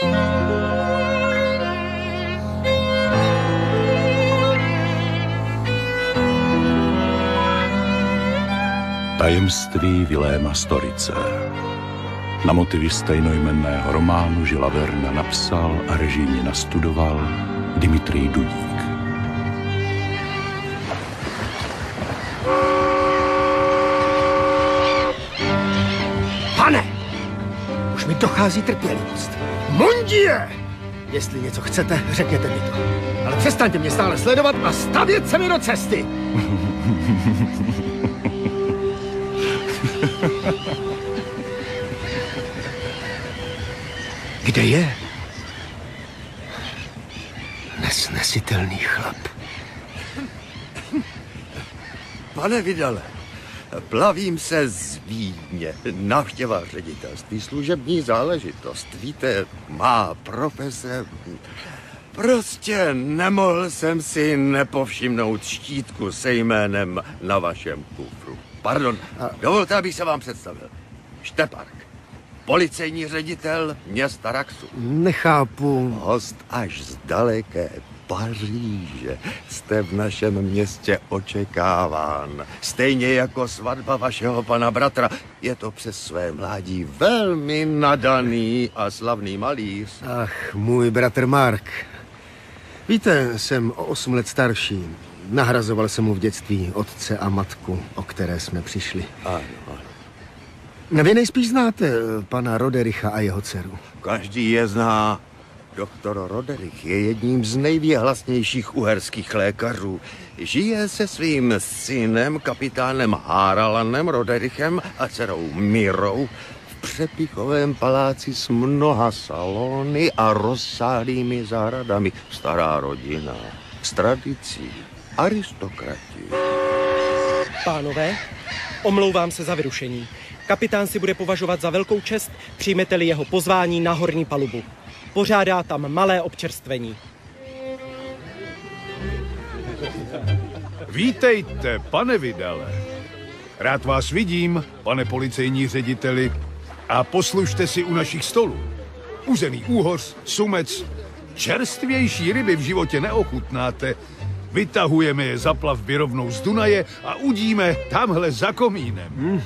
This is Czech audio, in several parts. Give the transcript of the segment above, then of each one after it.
Tajemství Viléma Storice. Na motivy stejnojmenného románu Žila Verna napsal a režijně nastudoval Dimitrij Dudík. Pane! Už mi dochází trpělivost. Mondie! Jestli něco chcete, řekněte mi to. Ale přestaňte mě stále sledovat a stavět se mi do cesty! Kde je? Nesnesitelný chlap. Pane Vidale, plavím se z Vídně, návštěva ředitelství, služební záležitost. Víte, má profese. Prostě nemohl jsem si nepovšimnout štítku se jménem na vašem kufru. Pardon, dovolte, abych se vám představil. Štepark, policejní ředitel města Raxu. Nechápu. Host až z daleké Paříže. Jste v našem městě očekáván. Stejně jako svatba vašeho pana bratra. Je to přes své mládí velmi nadaný a slavný malíř. Ach, můj bratr Mark. Víte, jsem o 8 let starší. Nahrazoval jsem mu v dětství otce a matku, o které jsme přišli. Ano. Vy nejspíš znáte pana Rodericha a jeho dceru. Každý je zná. Doktor Roderich je jedním z nejvěhlasnějších uherských lékařů. Žije se svým synem, kapitánem Haralanem Roderichem a dcerou Mirou v přepichovém paláci s mnoha salony a rozsáhlými zahradami. Stará rodina, s tradicí, aristokrati. Pánové, omlouvám se za vyrušení. Kapitán si bude považovat za velkou čest, přijmete-li jeho pozvání na horní palubu. Pořádá tam malé občerstvení. Vítejte, pane Vidale. Rád vás vidím, pane policejní řediteli. A poslužte si u našich stolů. Uzený úhoř, sumec, čerstvější ryby v životě neochutnáte. Vytahujeme je za plavby rovnou z Dunaje a udíme tamhle za komínem.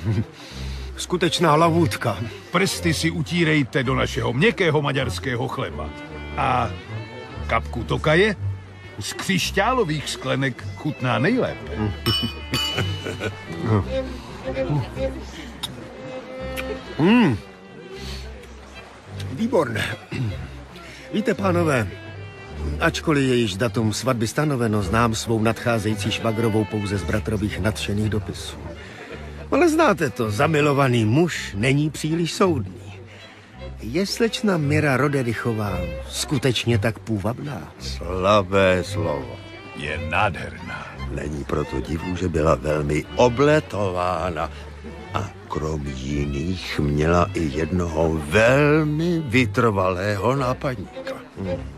Skutečná lavůdka. Prsty si utírejte do našeho měkkého maďarského chleba. A kapku tokaje z křišťálových sklenek chutná nejlépe. Výborné. Víte, pánové, ačkoliv je již datum svatby stanoveno, znám svou nadcházející švagrovou pouze z bratrových nadšených dopisů. Ale znáte to, zamilovaný muž není příliš soudný. Je slečna Mira Roderichová skutečně tak půvabná? Slavé slovo. Je nádherná. Není proto divu, že byla velmi obletována. A krom jiných měla i jednoho velmi vytrvalého nápadníka.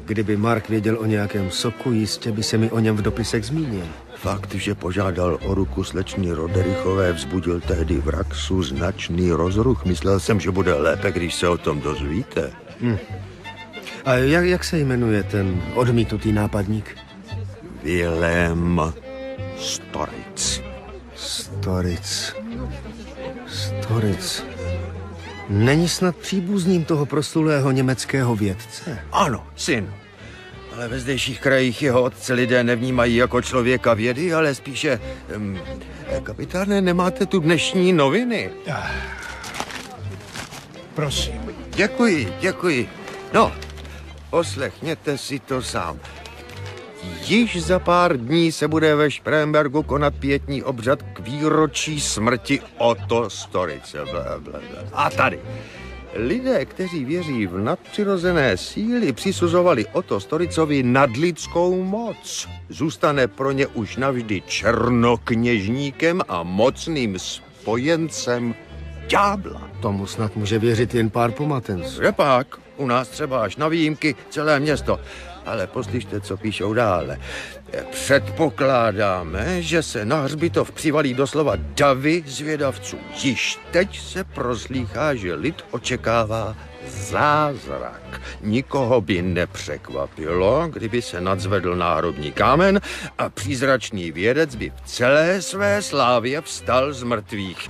Kdyby Mark věděl o nějakém soku, jistě by se mi o něm v dopisech zmínil. Fakt, že požádal o ruku slečny Roderichové, vzbudil tehdy v Raxu značný rozruch. Myslel jsem, že bude lépe, když se o tom dozvíte. A jak se jmenuje ten odmítnutý nápadník? Vilém Storic. Storic. Není snad příbuzným toho proslulého německého vědce? Ano, syn. Ale ve zdejších krajích jeho otce lidé nevnímají jako člověka vědy, ale spíše... kapitáne, nemáte tu dnešní noviny? Prosím. Děkuji. No, poslechněte si to sám. Již za pár dní se bude ve Šprembergu konat pietní obřad k výročí smrti Otto Storice. A tady. Lidé, kteří věří v nadpřirozené síly, přisuzovali Otto Storicovi nadlidskou moc. Zůstane pro ně už navždy černokněžníkem a mocným spojencem ďábla. Tomu snad může věřit jen pár pomatenců. Že pak, u nás třeba až na výjimky celé město. Ale poslyšte, co píšou dále. Předpokládáme, že se na hřbitov přivalí doslova davy zvědavců. Již teď se proslýchá, že lid očekává Zázrak. Nikoho by nepřekvapilo, kdyby se nadzvedl náhrobní kámen a přízračný vědec by v celé své slávě vstal z mrtvých.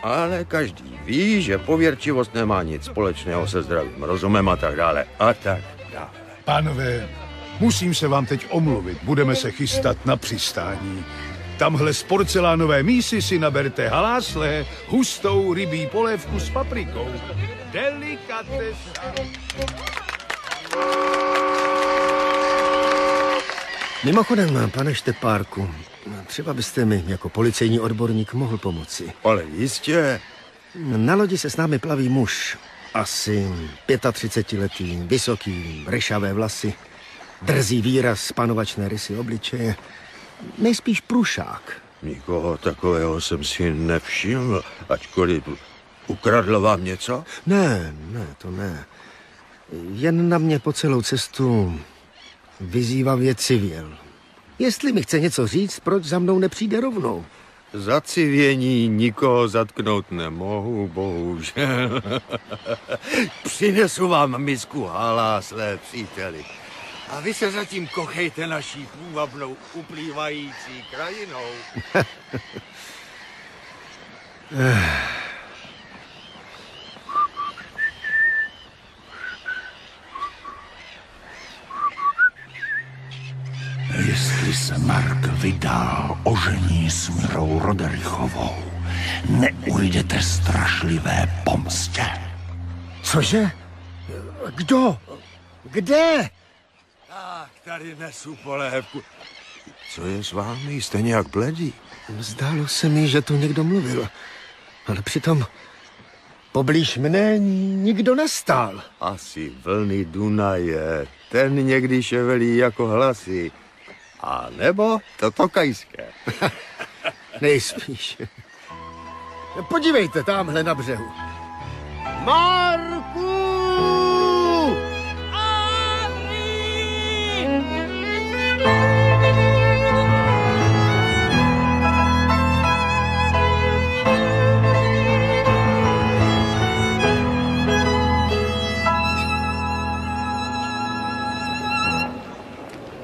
Ale každý ví, že pověrčivost nemá nic společného se zdravým rozumem a tak dále. A tak dále. Pánové, musím se vám teď omluvit. Budeme se chystat na přistání. Tamhle z porcelánové mísy si naberte halásle, hustou rybí polévku s paprikou. Delikatesa. Mimochodem, pane Štepárku, třeba byste mi jako policejní odborník mohl pomoci. Ale jistě. Na lodi se s námi plaví muž. Asi 35letý, vysoký, ryšavé vlasy, drzý výraz, panovačné rysy obličeje. Nejspíš průšák. Nikoho takového jsem si nevšiml, ačkoliv ukradl vám něco? Ne, to ne. Jen na mě po celou cestu vyzývavě civěl. Jestli mi chce něco říct, proč za mnou nepřijde rovnou? Za civění nikoho zatknout nemohu, bohužel. Přinesu vám misku halásle, příteli. A vy se zatím kochejte naší půvabnou uplývající krajinou. Jestli se Mark vydal, ožení s Mirou Roderichovou, neujdete strašlivé pomstě. Cože? Kdo? Kde? Tak, tady nesu polévku. Co je s vámi? Jste nějak bledí? Zdálo se mi, že tu někdo mluvil. Ale přitom poblíž mne nikdo nestál. Asi vlny Dunaje. Ten někdy ševelí jako hlasy. A nebo to tokajské. Nejspíš. Podívejte, tamhle na břehu. Marku!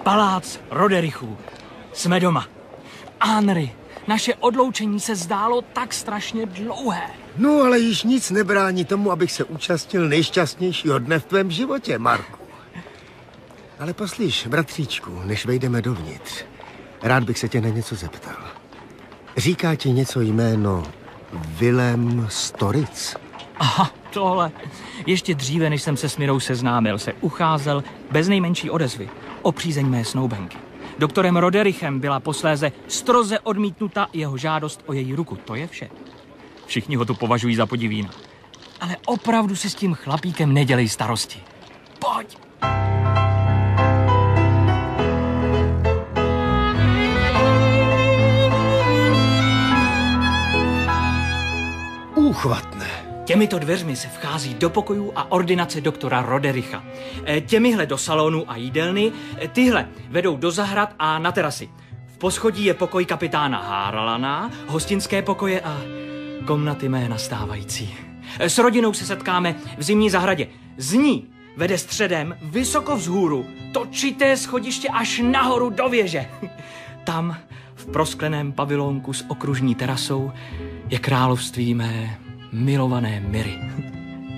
Palác Roderichů. Jsme doma. Henry, naše odloučení se zdálo tak strašně dlouhé. No, ale již nic nebrání tomu, abych se účastnil nejšťastnějšího dne v tvém životě, Marku. Ale poslyš, bratříčku, než vejdeme dovnitř, rád bych se tě na něco zeptal. Říká ti něco jméno Vilém Storic? Aha, tohle. Ještě dříve, než jsem se s Mirou seznámil, se ucházel bez nejmenší odezvy o přízeň mé snoubenky. Doktorem Roderichem byla posléze stroze odmítnuta jeho žádost o její ruku. To je vše. Všichni ho tu považují za podivína. Ale opravdu si s tím chlapíkem nedělej starosti. Pojď! Úchvatné. Těmito dveřmi se vchází do pokojů a ordinace doktora Rodericha. Těmihle do salonu a jídelny, tyhle vedou do zahrad a na terasy. V poschodí je pokoj kapitána Haralana, hostinské pokoje a komnaty mé nastávající. S rodinou se setkáme v zimní zahradě. Z ní vede středem, vysoko vzhůru, točité schodiště až nahoru do věže. Tam, v proskleném pavilonku s okružní terasou, je království mé milované Miry.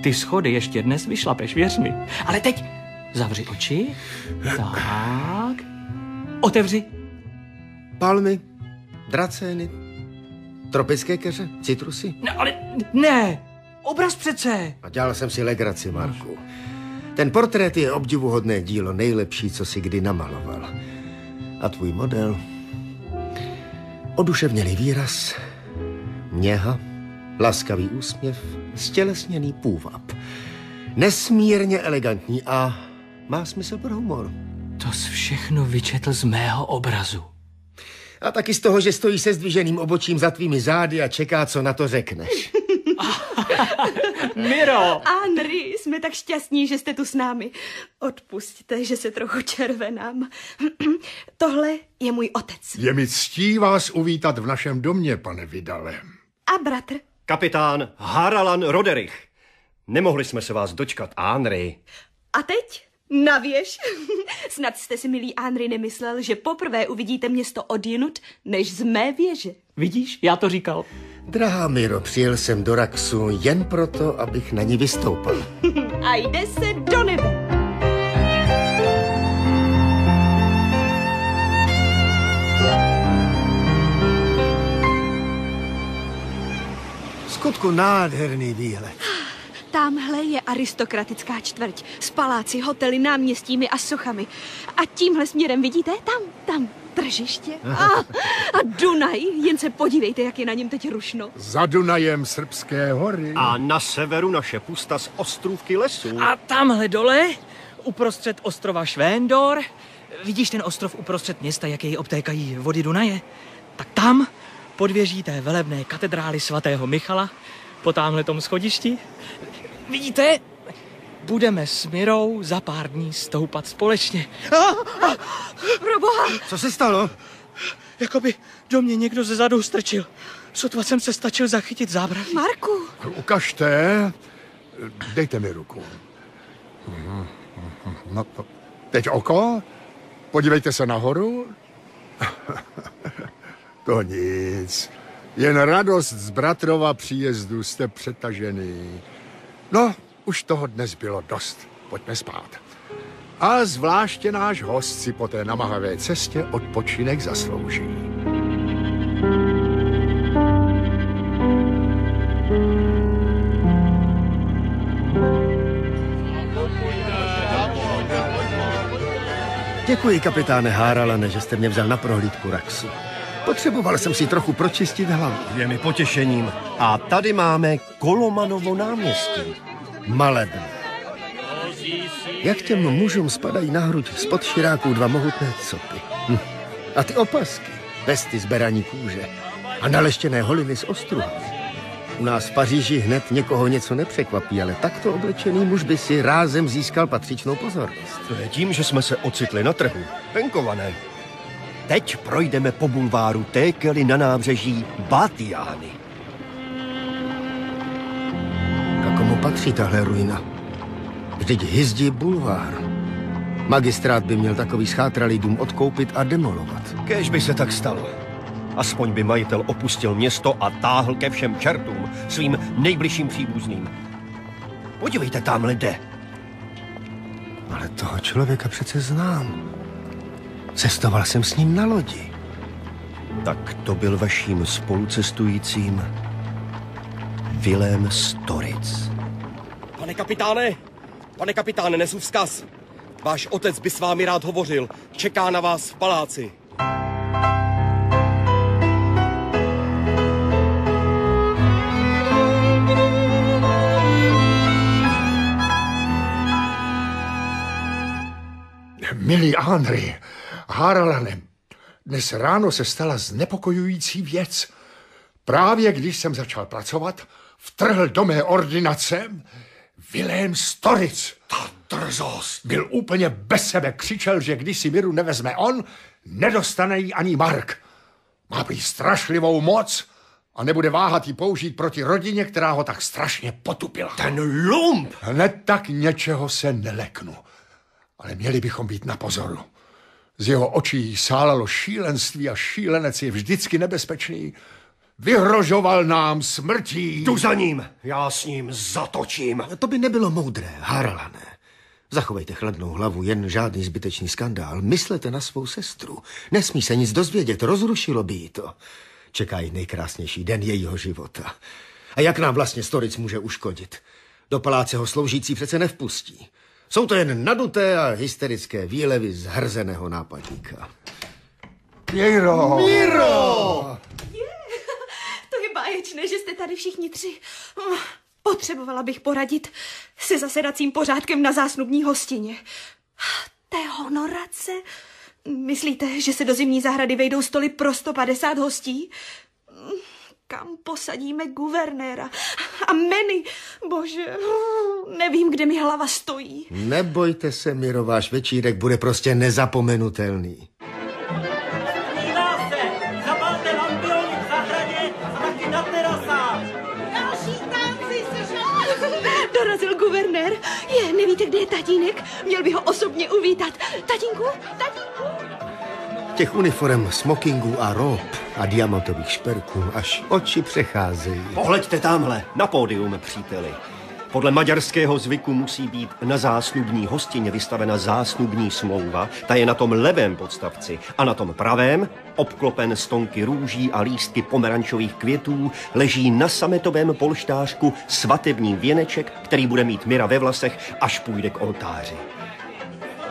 Ty schody ještě dnes vyšlapeš, věř mi. Ale teď zavři oči. Tak. Otevři. Palmy, dracény, tropické keře, citrusy. No, ale ne. Obraz přece. A dělal jsem si legraci, Marku. Ten portrét je obdivuhodné dílo, nejlepší, co si kdy namaloval. A tvůj model? Oduševnělý výraz, něha, laskavý úsměv, stělesněný půvab. Nesmírně elegantní a má smysl pro humor. To jsi všechno vyčetl z mého obrazu. A taky z toho, že stojí se zdviženým obočím za tvými zády a čeká, co na to řekneš. Miro! Henry, jsme tak šťastní, že jste tu s námi. Odpusťte, že se trochu červenám. Tohle je můj otec. Je mi ctí vás uvítat v našem domě, pane Vidale. A bratr? Kapitán Haralan Roderich. Nemohli jsme se vás dočkat, Henry. A teď? Na věž. Snad jste si, milý Henry, nemyslel, že poprvé uvidíte město odjinud, než z mé věže. Vidíš, já to říkal. Drahá Miro, přijel jsem do Raxu jen proto, abych na ní vystoupal. A jde se do nebe. Skutku nádherný výhled. Tamhle je aristokratická čtvrť s paláci, hotely, náměstími a sochami. A tímhle směrem vidíte? Tam tržiště. A Dunaj, jen se podívejte, jak je na něm teď rušno. Za Dunajem Srbské hory. A na severu naše pusta z ostrůvky lesů. A tamhle dole, uprostřed ostrova Švéndor, vidíš ten ostrov uprostřed města, jak jej obtékají vody Dunaje? Tak tam, pod věží té velebné katedrály svatého Michala, po támhletom schodišti, vidíte, budeme s Mirou za pár dní stoupat společně. Proboha! Co se stalo? Jakoby do mě někdo ze zadu strčil. Sotva jsem se stačil zachytit zábran. Marku! Ukažte. Dejte mi ruku. No, teď oko. Podívejte se nahoru. To nic. Jen radost z bratrova příjezdu, jste přetažený. No, už toho dnes bylo dost. Pojďme spát. A zvláště náš host si po té namahavé cestě odpočinek zaslouží. Děkuji, kapitáne Haralane, že jste mě vzal na prohlídku Raxu. Potřeboval jsem si trochu pročistit hlavu. Je mi potěšením. A tady máme Kolomanovo náměstí. Malebné. Jak těm mužům spadají na hruď spod širáků dva mohutné copy. A ty opasky, vesty z beraní kůže a naleštěné holiny z ostruhami. U nás v Paříži hned někoho něco nepřekvapí, ale takto oblečený muž by si rázem získal patřičnou pozornost. To je tím, že jsme se ocitli na trhu. Venkované. Teď projdeme po bulváru Tékely na nábřeží Batiány. A komu patří tahle ruina? Vždyť hyzdí bulvár. Magistrát by měl takový schátralý dům odkoupit a demolovat. Kéž by se tak stalo. Aspoň by majitel opustil město a táhl ke všem čertům, svým nejbližším příbuzným. Podívejte, tamhle jde. Ale toho člověka přece znám. Cestoval jsem s ním na lodi. Tak to byl vaším spolucestujícím Vilém Storic. Pane kapitáne, nesu vzkaz. Váš otec by s vámi rád hovořil. Čeká na vás v paláci. Milý Henry, Haralane, dnes ráno se stala znepokojující věc. Právě když jsem začal pracovat, vtrhl do mé ordinace Vilém Storic. Ta drzost! Byl úplně bez sebe, křičel, že když si Miru nevezme on, nedostane jí ani mark. Má prý strašlivou moc a nebude váhat ji použít proti rodině, která ho tak strašně potupila. Ten lump! Hned tak něčeho se neleknu. Ale měli bychom být na pozoru. Z jeho očí sálalo šílenství a šílenec je vždycky nebezpečný. Vyhrožoval nám smrtí. Jdu za ním, já s ním zatočím. To by nebylo moudré, Haralane. Zachovejte chladnou hlavu, jen žádný zbytečný skandál. Myslete na svou sestru. Nesmí se nic dozvědět, rozrušilo by jí to. Čeká jí nejkrásnější den jejího života. A jak nám vlastně Storic může uškodit? Do paláce ho sloužící přece nevpustí. Jsou to jen naduté a hysterické výlevy zhrzeného nápadníka. Miro! To je báječné, že jste tady všichni tři. Potřebovala bych poradit se zasedacím pořádkem na zásnubní hostině. Té honorace? Myslíte, že se do zimní zahrady vejdou stoly pro 150 hostí? Kam posadíme guvernéra? A Manny? Bože, nevím, kde mi hlava stojí. Nebojte se, Miro, váš večírek bude prostě nezapomenutelný. Dívá se! Zapalte lampiony v zahradě a taky na terasách! Další tanci, slyšel? je tatínek? Měl by ho osobně uvítat. Tatínku? Tatínku? Těch uniform, smokingů a rob a diamantových šperků až oči přecházejí. Pohleďte tamhle, na pódium, příteli. Podle maďarského zvyku musí být na zásnubní hostině vystavena zásnubní smlouva, ta je na tom levém podstavci a na tom pravém, obklopen stonky růží a lístky pomerančových květů, leží na sametovém polštářku svatební věneček, který bude mít Mira ve vlasech, až půjde k oltáři.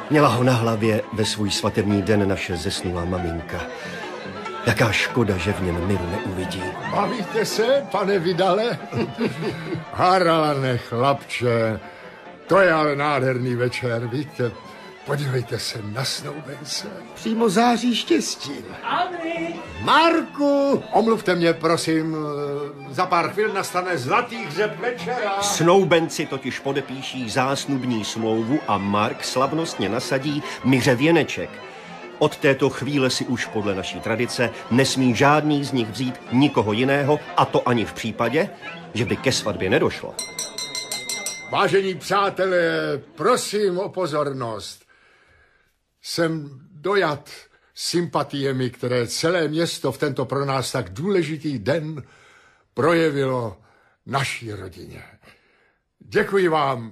Měla ho na hlavě ve svůj svatební den naše zesnulá maminka. Jaká škoda, že v něm Miru neuvidí. Bavíte se, pane Vidale? Haralane, chlapče, to je ale nádherný večer, víte. Podívejte se na snoubence. Přímo září štěstím. Ani! Marku! Omluvte mě, prosím, za pár chvil nastane zlatý hřeb večera. Snoubenci totiž podepíší zásnubní smlouvu a Mark slavnostně nasadí Miře věneček. Od této chvíle si už podle naší tradice nesmí žádný z nich vzít nikoho jiného, a to ani v případě, že by ke svatbě nedošlo. Vážení přátelé, prosím o pozornost. Jsem dojat sympatiemi, které celé město v tento pro nás tak důležitý den projevilo naší rodině. Děkuji vám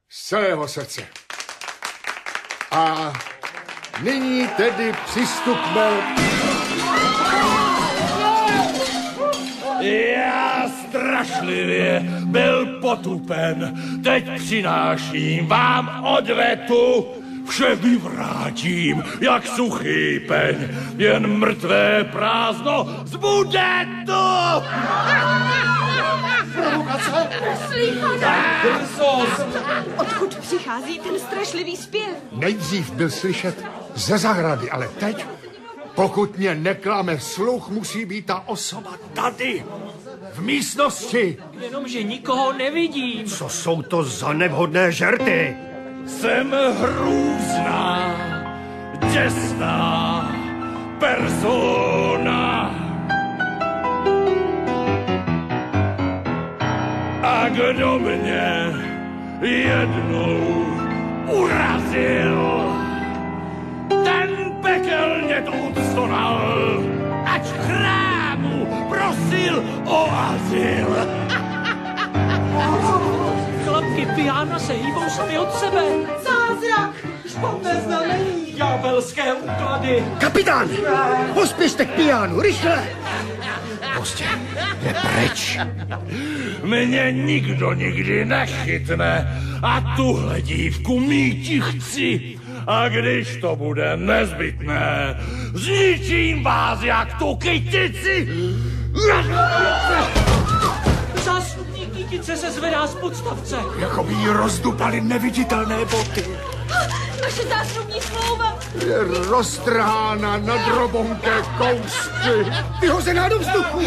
z celého srdce. A nyní tedy přistupme. Já strašlivě byl potupen. Teď přináším vám odvetu. Vše vyvrátím, jak suchý peň. Jen mrtvé prázdno zbude tu. Provokace? Slychaná. Odkud přichází ten strašlivý zpěv? Nejdřív byl slyšet ze zahrady, ale teď, pokud mě neklame sluch, musí být ta osoba tady, v místnosti. Jenomže nikoho nevidím. Co jsou to za nevhodné žerty? Jsem hrůzná, děsná persona. A kdo mě jednou urazil, ten pekelně to odstonal, ať v chrámu prosil o azyl. Chlapky pijána se hýbou sami od sebe. Zázrak! Špatné znamení! Ďábelské úklady. Kapitán! Pospěšte k pijánu, rychle! Prostě jde pryč. Mě nikdo nikdy nechytne a tuhle dívku míti chci. A když to bude nezbytné, zničím vás jak tu kytici. Zásnubní kytice se zvedá z podstavce. Jako by jí rozdupali neviditelné boty. Naše zásnubní smlouva! Je roztrhána na drobonké kousky. Vyhozená do vzduchu!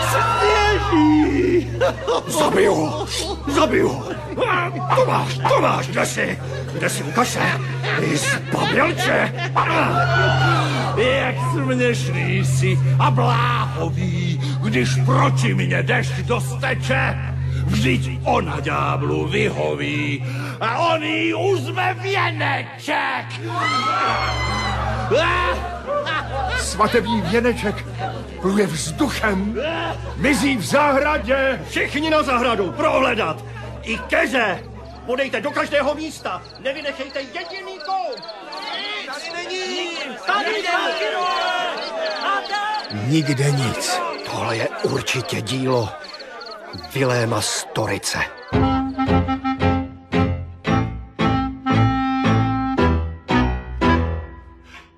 Svěží! Zabiju ho! Zabiju ho! Tomáš, kde jsi, ukaž se! Ty zbabělče! Jak směšný jsi a bláhový, když proti mě dešť dosteče. Vždyť ona ďáblu vyhoví a on jí uzme věneček. Svatební věneček pluje vzduchem, mizí v zahradě. Všichni na zahradu, prohledat. I keře. Podejte do každého místa. Nevynechejte jediný kout. Tady není. Nikde nic. Tohle je určitě dílo Viléma Storice.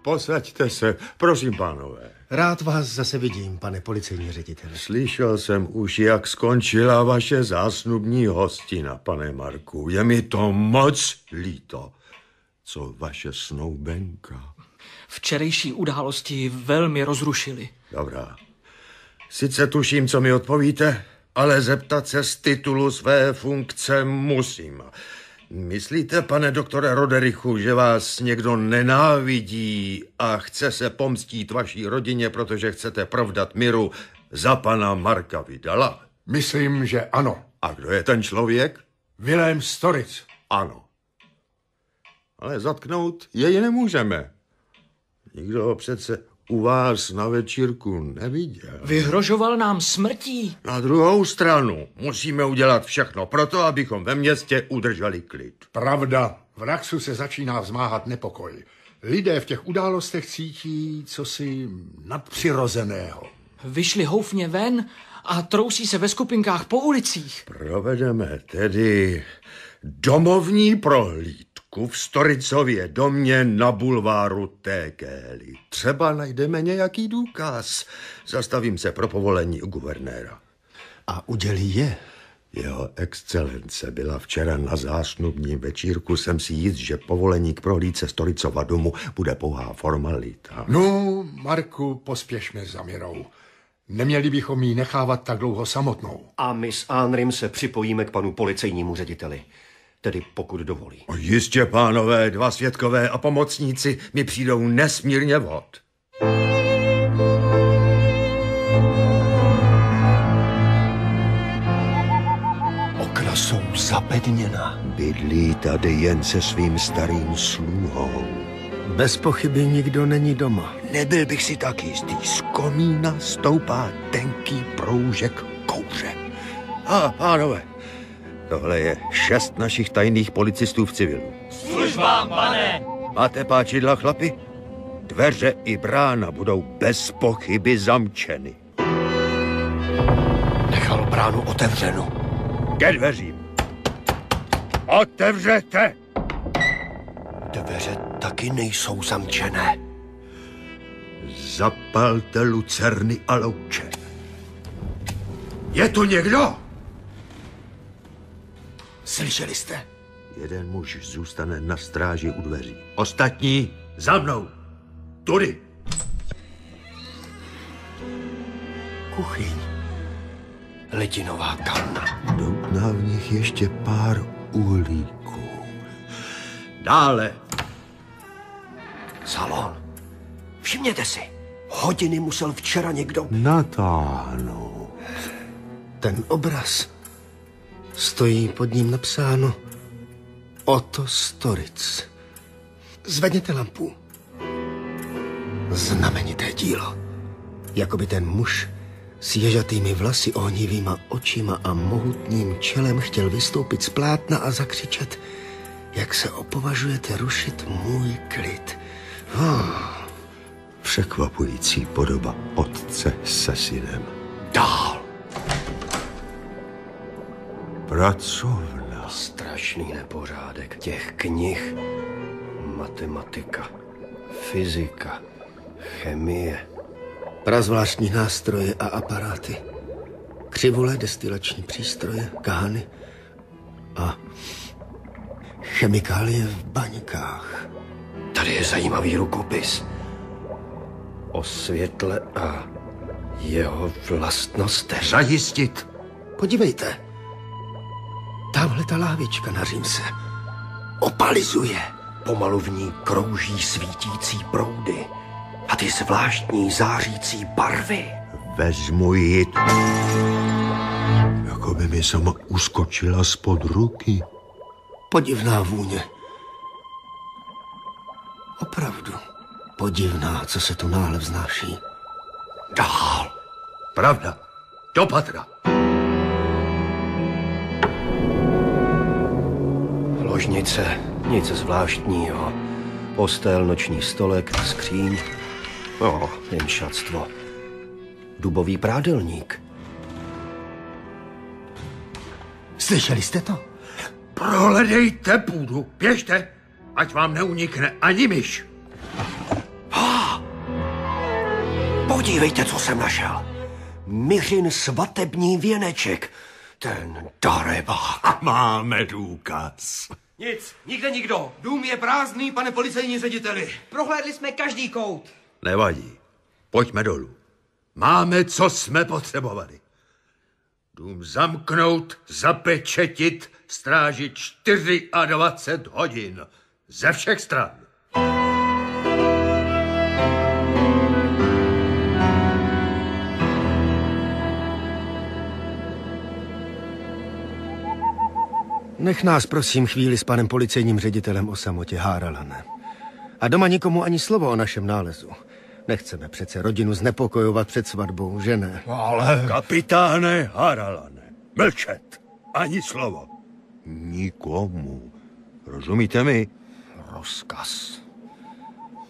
Posaďte se, prosím, pánové. Rád vás zase vidím, pane policejní řediteli. Slyšel jsem už, jak skončila vaše zásnubní hostina, pane Marku. Je mi to moc líto. Co vaše snoubenka? Včerejší události velmi rozrušily. Dobrá. Sice tuším, co mi odpovíte, ale zeptat se z titulu své funkce musím. Myslíte, pane doktore Roderichu, že vás někdo nenávidí a chce se pomstít vaší rodině, protože chcete provdat Miru za pana Marka Vidala? Myslím, že ano. A kdo je ten člověk? Vilém Storic. Ano. ale zatknout jej nemůžeme. Nikdo ho přece u vás na večírku neviděl. Vyhrožoval nám smrtí. Na druhou stranu musíme udělat všechno proto, abychom ve městě udrželi klid. Pravda, v Raxu se začíná vzmáhat nepokoj. Lidé v těch událostech cítí cosi nadpřirozeného. Vyšli houfně ven a trousí se ve skupinkách po ulicích. Provedeme tedy domovní prohlídku v Storicově domě na bulváru Tékély. Třeba najdeme nějaký důkaz. Zastavím se pro povolení u guvernéra. A udělí je. Jeho excelence byla včera na zásnubním večírku. Jsem si jist, že povolení k prohlídce Storicova domu bude pouhá formalita. No, Marku, pospěšme za Mirou. Neměli bychom ji nechávat tak dlouho samotnou. A my s Anrym se připojíme k panu policejnímu řediteli. Tedy pokud dovolí. Jistě, pánové, 2 svědkové a pomocníci mi přijdou nesmírně vhod. Okna jsou zabedněna. Bydlí tady jen se svým starým sluhou. Bez pochyby nikdo není doma. Nebyl bych si tak jistý. Z komína stoupá tenký proužek kouře. Pánové, tohle je 6 našich tajných policistů v civilu. Službám, pane! Máte páčidla, chlapi? Dveře i brána budou bez pochyby zamčeny. Nechal bránu otevřenou. Ke dveřím. Otevřete! Dveře taky nejsou zamčené. Zapalte lucerny a louče. Je tu někdo? Slyšeli jste? Jeden muž zůstane na stráži u dveří. Ostatní za mnou. Tudy. Kuchyň. Lidinová kanna. Doutná v nich ještě pár uhlíků. Dále. Salon. Všimněte si. Hodiny musel včera někdo... Natáhnout. Ten obraz. Stojí pod ním napsáno Otto Storic. Zvedněte lampu. Znamenité dílo. Jakoby ten muž s ježatými vlasy, ohnivýma očima a mohutným čelem chtěl vystoupit z plátna a zakřičet, jak se opovažujete rušit můj klid. Překvapující podoba otce se synem. Dál. Pracovna. Strašný nepořádek těch knih. Matematika, fyzika, chemie. Prazvláštní nástroje a aparáty. Křivule, destilační přístroje, kány a chemikálie v baňkách. Tady je zajímavý rukopis. O světle a jeho vlastnostech. Zajistit. Podívejte. Tamhle ta lávička na římse opalizuje. Pomalu v ní krouží svítící proudy a ty zvláštní zářící barvy. Vezmu ji. Jako by mi sama uskočila spod ruky. Podivná vůně. Opravdu podivná, co se tu náhle vznáší. Dál. Pravda. Do patra. Ložnice, nic zvláštního. Postel, noční stolek, skříň. No, jen šatstvo. Dubový prádelník. Slyšeli jste to? Prohledejte půdu. Běžte, ať vám neunikne ani myš. Podívejte, co jsem našel. Myřin svatební věneček. Ten darebák. A máme důkaz. Nic, nikde nikdo. Dům je prázdný, pane policejní řediteli. Prohlédli jsme každý kout. Nevadí. Pojďme dolů. Máme, co jsme potřebovali. Dům zamknout, zapečetit, strážit 24 hodin. Ze všech stran. Nech nás prosím chvíli s panem policejním ředitelem o samotě, Haralane. A doma nikomu ani slovo o našem nálezu. Nechceme přece rodinu znepokojovat před svatbou, že ne? Ale... Kapitáne Haralane, mlčet. Ani slovo. Nikomu. Rozumíte mi? Rozkaz.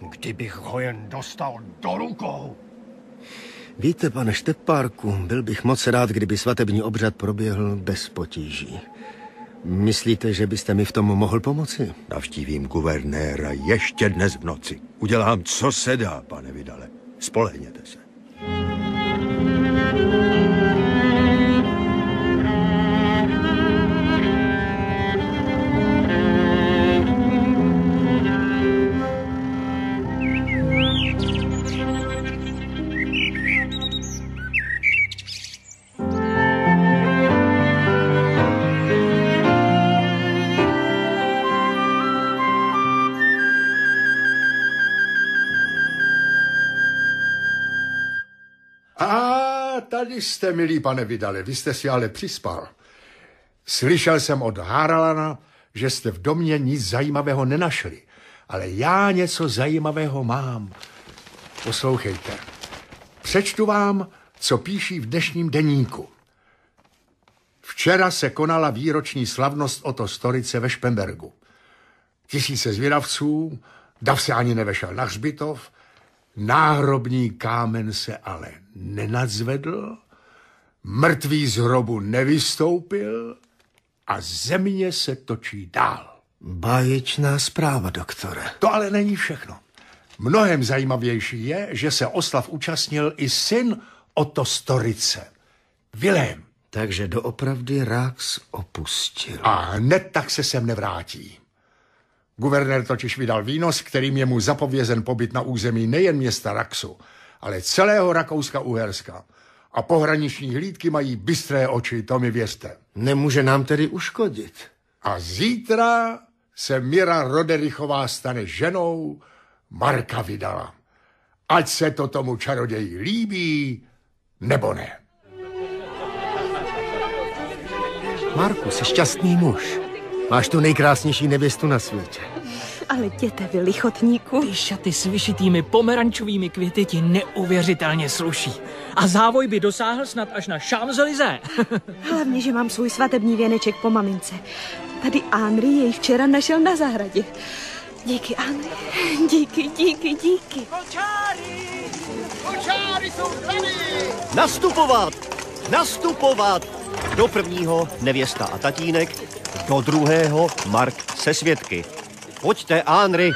Kdybych ho jen dostal do rukou. Víte, pane Štepárku, byl bych moc rád, kdyby svatební obřad proběhl bez potíží. Myslíte, že byste mi v tom mohl pomoci? Navštívím guvernéra ještě dnes v noci. Udělám, co se dá, pane Vidale. Spolehněte se. Tady jste, milý pane Vidale, vy jste si ale přispal. Slyšel jsem od Haralana, že jste v domě nic zajímavého nenašli, ale já něco zajímavého mám. Poslouchejte. Přečtu vám, co píší v dnešním deníku. Včera se konala výroční slavnost Otto Storice ve Špembergu. Tisíce zvědavců, dav se ani nevešel na hřbitov, náhrobní kámen se ale nenadzvedl, mrtvý z hrobu nevystoupil a země se točí dál. Báječná zpráva, doktore. To ale není všechno. Mnohem zajímavější je, že se oslav účastnil i syn Otto Storice, Vilém. Takže doopravdy Rax opustil. A hned tak se sem nevrátí. Guvernér totiž vydal výnos, kterým je mu zapovězen pobyt na území nejen města Raxu, ale celého Rakouska-Uherska. A pohraniční hlídky mají bystré oči, to mi věřte. Nemůže nám tedy uškodit. A zítra se Mira Roderichová stane ženou Marka Vidala. Ať se to tomu čaroději líbí, nebo ne. Marku, jsi šťastný muž. Máš tu nejkrásnější nevěstu na světě. Ale jděte vy, lichotníku. Ty šaty s vyšitými pomerančovými květy ti neuvěřitelně sluší. A závoj by dosáhl snad až na Champs-Élysées. Hlavně, že mám svůj svatební věneček po mamince. Tady Henri jej včera našel na zahradě. Díky, Henri. Díky. Kočáry jsou tady! Nastupovat! Do prvního nevěsta a tatínek, do druhého Mark se svědky. Pojďte, Henri.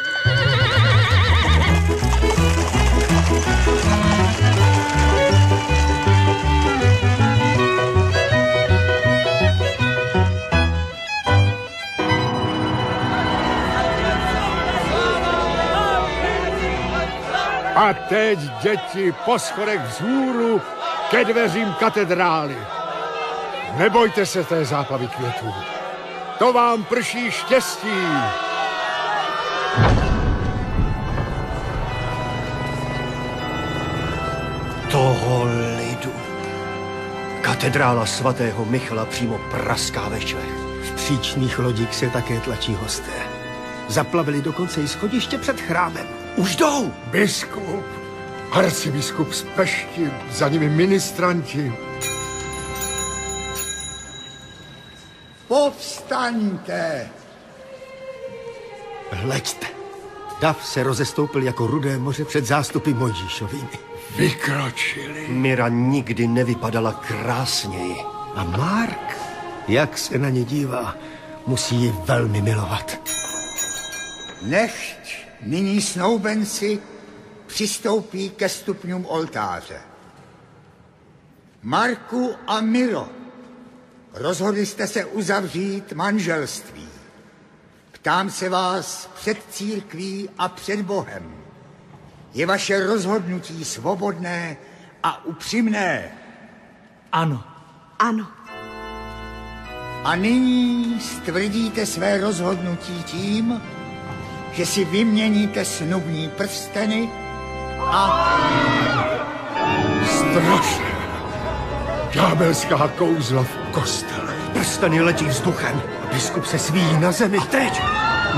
A teď, děti, po schodech vzhůru ke dveřím katedrály. Nebojte se té záplavy květů. To vám prší štěstí. Toho lidu. Katedrála svatého Michala přímo praská ve švech. V příčných lodích se také tlačí hosté. Zaplavili dokonce i schodiště před chrámem. Už jdou! Biskup, arcibiskup z Pešti, za nimi ministranti. Povstaňte! Hleďte. Dav se rozestoupil jako rudé moře před zástupy Mojžíšovými. Vykročili. Mira nikdy nevypadala krásněji. A Mark, jak se na ně dívá, musí ji velmi milovat. Nechť nyní snoubenci přistoupí ke stupňům oltáře. Marku a Miro, rozhodli jste se uzavřít manželství. Ptám se vás před církví a před Bohem. Je vaše rozhodnutí svobodné a upřímné? Ano. Ano. A nyní stvrdíte své rozhodnutí tím, že si vyměníte snubní prsteny a... Strašné. Ďábelská kouzla v kostele. Prsteny letí vzduchem. Biskup se svíjí na zemi. A teď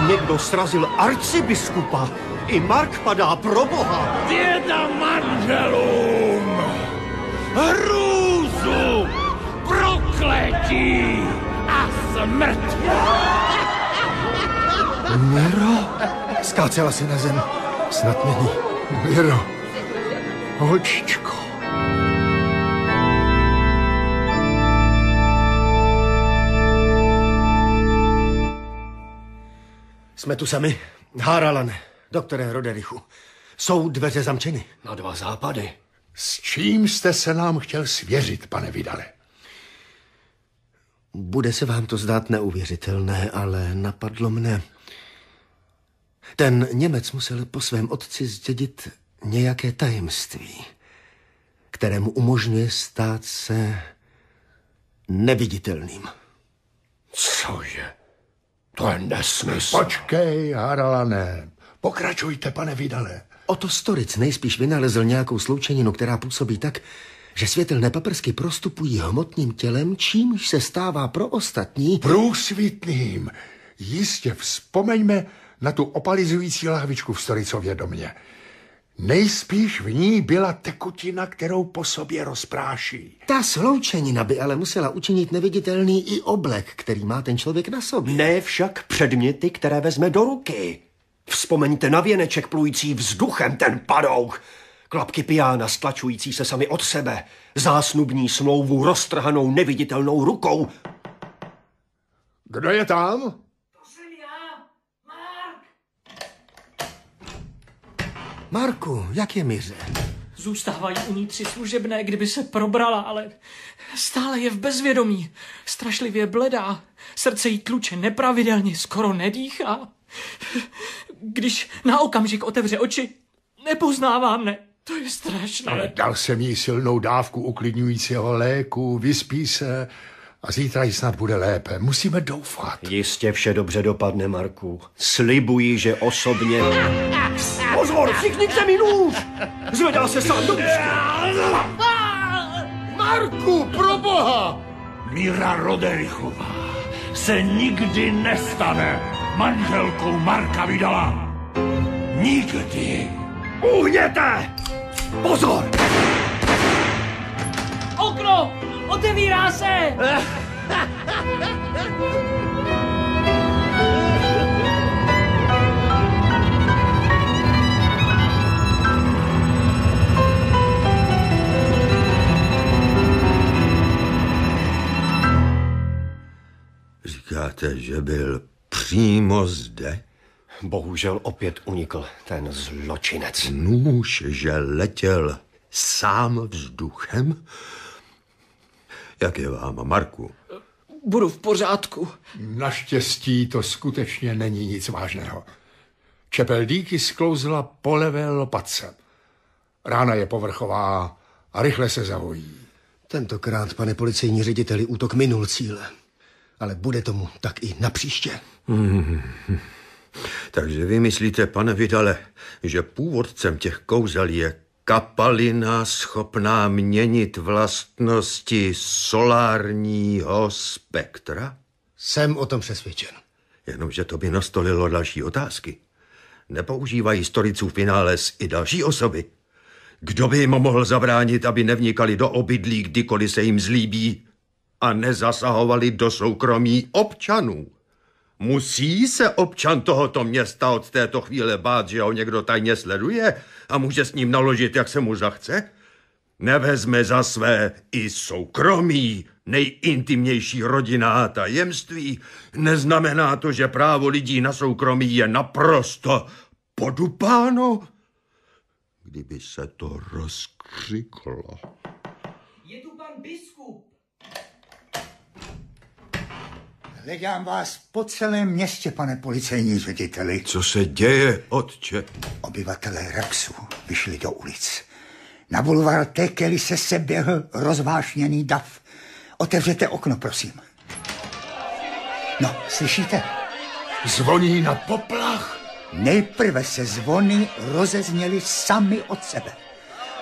někdo srazil arcibiskupa. I Mark padá, pro boha. Běda manželům! Hrůzu! Prokletí! A smrt! Miro? Skácela se na zem. Snad není. Miro, holčičko. Jsme tu sami. Haralane, doktore Roderichu. Jsou dveře zamčeny. Na 2 západy. S čím jste se nám chtěl svěřit, pane Vidale? Bude se vám to zdát neuvěřitelné, ale napadlo mne. Ten Němec musel po svém otci zdědit nějaké tajemství, které mu umožňuje stát se neviditelným. Cože? To je nesmysl. Počkej, Haralane. Pokračujte, pane Vidale. Otto Storic nejspíš vynalezl nějakou sloučeninu, která působí tak, že světelné paprsky prostupují hmotným tělem, čímž se stává pro ostatní průsvitným. Jistě, vzpomeňme na tu opalizující lahvičku v Storicově domě. Nejspíš v ní byla tekutina, kterou po sobě rozpráší. Ta sloučenina by ale musela učinit neviditelný i oblek, který má ten člověk na sobě. Ne však předměty, které vezme do ruky. Vzpomeňte na věneček plující vzduchem, ten padouch. Klapky pijána stlačující se sami od sebe. Zásnubní smlouvu roztrhanou neviditelnou rukou. Kdo je tam? To jsem já, Mark. Marku, jak je Miře? Zůstávají u ní 3 služebné, kdyby se probrala, ale stále je v bezvědomí. Strašlivě bledá. Srdce jí tluče nepravidelně, skoro nedýchá. Když na okamžik otevře oči, nepoznává mne. To je strašné. Ale dal jsem jí silnou dávku uklidňujícího léku, vyspí se a zítra jí snad bude lépe. Musíme doufat. Jistě vše dobře dopadne, Marku. Slibuji, že osobně... Pozor, všichni k zemi nůž! Zvedá se sám do výšky. Marku, pro boha! Míra Roderichová se nikdy nestane manželkou Marka Vidala. Nikdy. Uhněte! Pozor! Okno! Otevírá se! Říkáte, že byl přímo zde? Bohužel opět unikl ten zločinec. Nůž, že letěl sám vzduchem? Jak je vám, Marku? Budu v pořádku. Naštěstí to skutečně není nic vážného. Čepel dýky sklouzla po levé lopatce. Rána je povrchová a rychle se zahojí. Tentokrát, pane policejní řediteli, útok minul cíle. Ale bude tomu tak i napříště. Takže vy myslíte, pane Vidale, že původcem těch kouzel je kapalina schopná měnit vlastnosti solárního spektra? Jsem o tom přesvědčen. Jenomže to by nastolilo další otázky. Nepoužívají Storicův vynález i další osoby? Kdo by jim mohl zabránit, aby nevnikali do obydlí, kdykoliv se jim zlíbí a nezasahovali do soukromí občanů? Musí se občan tohoto města od této chvíle bát, že ho někdo tajně sleduje a může s ním naložit, jak se mu zachce? Nevezme za své i soukromí, nejintimnější rodinná tajemství. Neznamená to, že právo lidí na soukromí je naprosto podupáno? Kdyby se to rozkřiklo. Je tu pan biskup. Hledám vás po celém městě, pane policejní řediteli. Co se děje, otče? Obyvatelé Repsu vyšli do ulic. Na bulvár Tekely se seběhl rozvášněný dav. Otevřete okno, prosím. No, slyšíte? Zvoní na poplach? Nejprve se zvony rozezněly sami od sebe.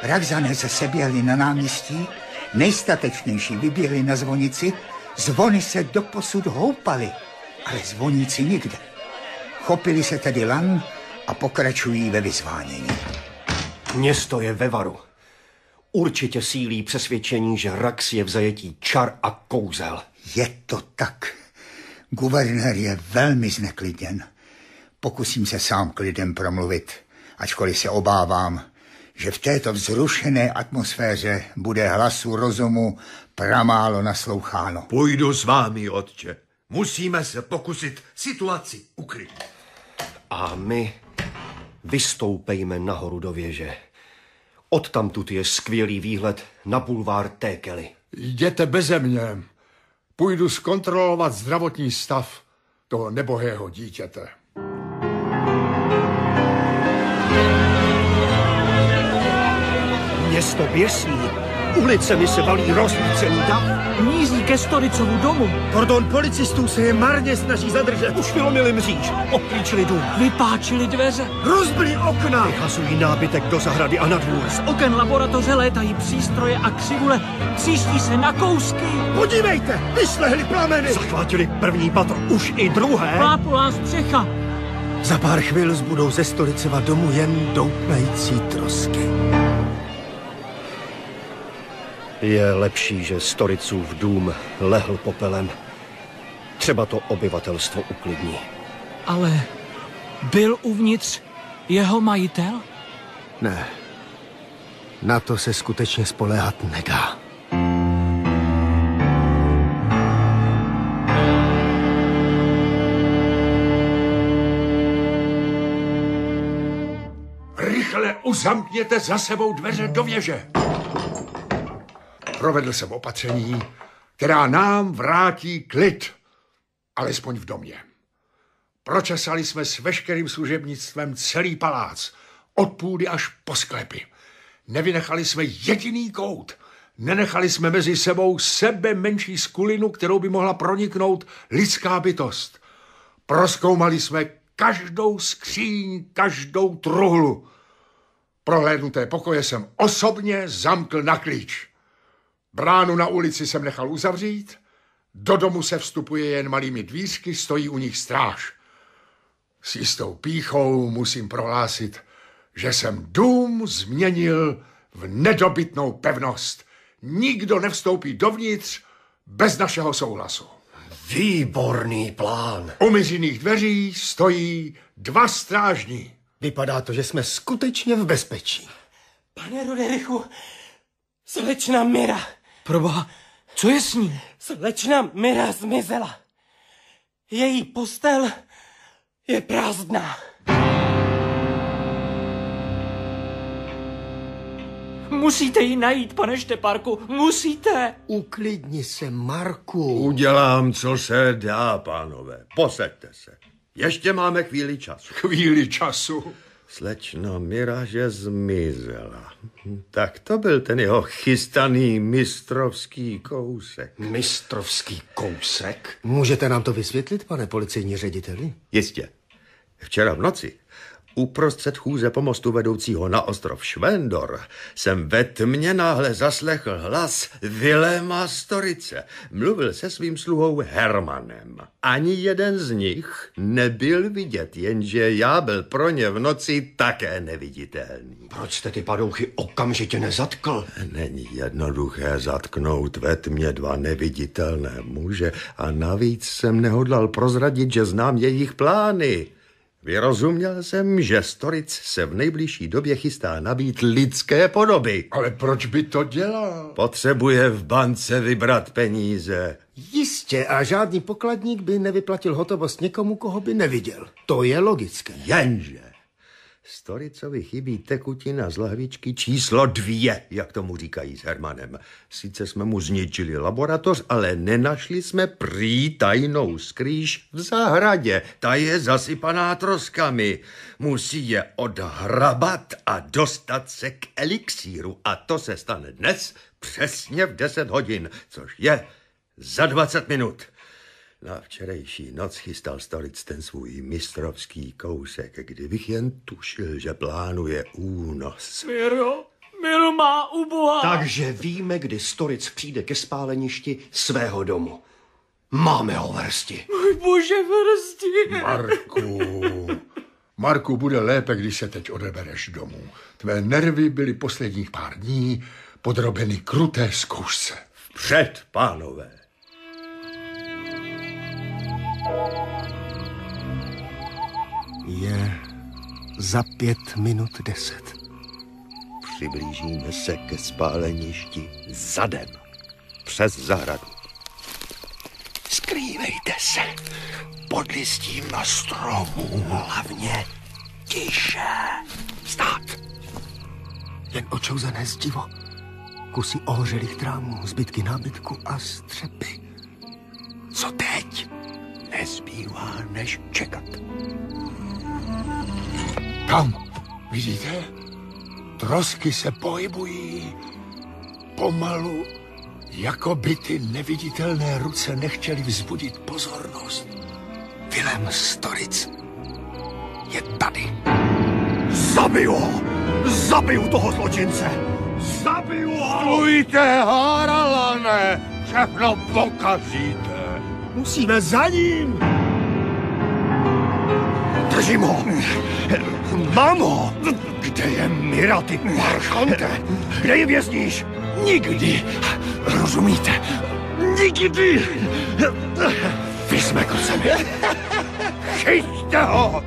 Rakzané se seběhli na náměstí, nejstatečnější vyběhli na zvonici, zvony se doposud houpaly. ale zvoníci nikde. Chopili se tedy lan a pokračují ve vyzvánění. Město je ve varu. Určitě sílí přesvědčení, že Rax je v zajetí čar a kouzel. Je to tak. Guvernér je velmi zneklidněn. Pokusím se sám k lidem promluvit, ačkoliv se obávám, že v této vzrušené atmosféře bude hlasu rozumu pramálo nasloucháno. Půjdu s vámi, otče. Musíme se pokusit situaci uklidnit. A my vystoupejme nahoru do věže. Odtamtud je skvělý výhled na bulvár Tékely. Jděte beze mě. Půjdu zkontrolovat zdravotní stav toho nebohého dítěte. Město běsí. Ulicemi se valí rozlícený dav. Míří ke Storicovu domu. Kordon policistů se je marně snaží zadržet. Už vylomili mříž, obklíčili dům. Vypáčili dveře. Rozbili okna. Vyhazují nábytek do zahrady a na dvůr. Z oken laboratoře létají přístroje a křivule. Tříští se na kousky. Podívejte, vyšlehli plameny. Zachvátili první patro, už i druhé. Plápolá střecha. Za pár chvil zbudou ze Storicova domu jen doutnající trosky. Je lepší, že Storicův dům lehl popelem. Třeba to obyvatelstvo uklidní. Ale byl uvnitř jeho majitel? Ne. Na to se skutečně spoléhat nedá. Rychle uzamkněte za sebou dveře do věže. Provedl jsem opatření, která nám vrátí klid, alespoň v domě. Pročesali jsme s veškerým služebnictvem celý palác, od půdy až po sklepy. Nevynechali jsme jediný kout. Nenechali jsme mezi sebou sebe menší skulinu, kterou by mohla proniknout lidská bytost. Prozkoumali jsme každou skříň, každou truhlu. Prohlédnuté pokoje jsem osobně zamkl na klíč. Bránu na ulici jsem nechal uzavřít, do domu se vstupuje jen malými dvířky, stojí u nich stráž. S jistou pýchou musím prohlásit, že jsem dům změnil v nedobytnou pevnost. Nikdo nevstoupí dovnitř bez našeho souhlasu. Výborný plán. U myřiných dveří stojí 2 strážní. Vypadá to, že jsme skutečně v bezpečí. Pane Roderichu, slečna Mira. Proboha, co je s ní? Slečna Mira zmizela. Její postel je prázdná. Musíte ji najít, pane Štěpárku, musíte. Uklidni se, Marku. Udělám, co se dá, pánové. Posaďte se. Ještě máme chvíli času. Chvíli času? Slečna Mira, že zmizela. Tak to byl ten jeho chystaný mistrovský kousek. Mistrovský kousek? Můžete nám to vysvětlit, pane policejní řediteli? Jistě. Včera v noci uprostřed chůze pomostu vedoucího na ostrov Švendor jsem ve tmě náhle zaslechl hlas Viléma Storice. Mluvil se svým sluhou Hermanem. Ani jeden z nich nebyl vidět, jenže já byl pro ně v noci také neviditelný. Proč jste ty padouchy okamžitě nezatkl? Není jednoduché zatknout ve tmě 2 neviditelné muže a navíc jsem nehodlal prozradit, že znám jejich plány. Vyrozuměl jsem, že Storic se v nejbližší době chystá nabít lidské podoby. Ale proč by to dělal? Potřebuje v bance vybrat peníze. Jistě, a žádný pokladník by nevyplatil hotovost někomu, koho by neviděl. To je logické. Jenže Storicovi chybí tekutina z lahvičky číslo 2, jak tomu říkají s Hermanem. Sice jsme mu zničili laboratoř, ale nenašli jsme prý tajnou skrýš v zahradě. Ta je zasypaná troskami. Musí je odhrabat a dostat se k elixíru. A to se stane dnes přesně v 10 hodin, což je za 20 minut. Na včerejší noc chystal Storic ten svůj mistrovský kousek, kdybych jen tušil, že plánuje únos. Miro má uboha. Takže víme, kdy Storic přijde ke spáleništi svého domu. Máme ho v hrsti. Můj bože, v hrsti. Marku, bude lépe, když se teď odebereš domů. Tvé nervy byly posledních pár dní podrobeny kruté zkoušce. Vpřed, pánové. Je za 5 minut 10. Přiblížíme se ke spáleništi zadem. Přes zahradu. Skrývejte se pod listím na stromu. Hlavně tiše. Stát. Jen očouzené zdivo. Kusy ohořelých trámů, zbytky nábytku a střepy. Co teď? Nezbývá než čekat. Tam, vidíte? Trosky se pohybují. Pomalu, jako by ty neviditelné ruce nechtěly vzbudit pozornost. Vilém Storic je tady. Zabiju ho! Zabiju toho zločince! Zabiju ho! Stůjte, Haralane! Všechno pokazíte! Musíme za ním! Držím ho! Mám ho! Kde je Mira, ty marchante? Kde je vězníš? Nikdy! Rozumíte? Nikdy! Vysmekl se mi! Chyťte ho!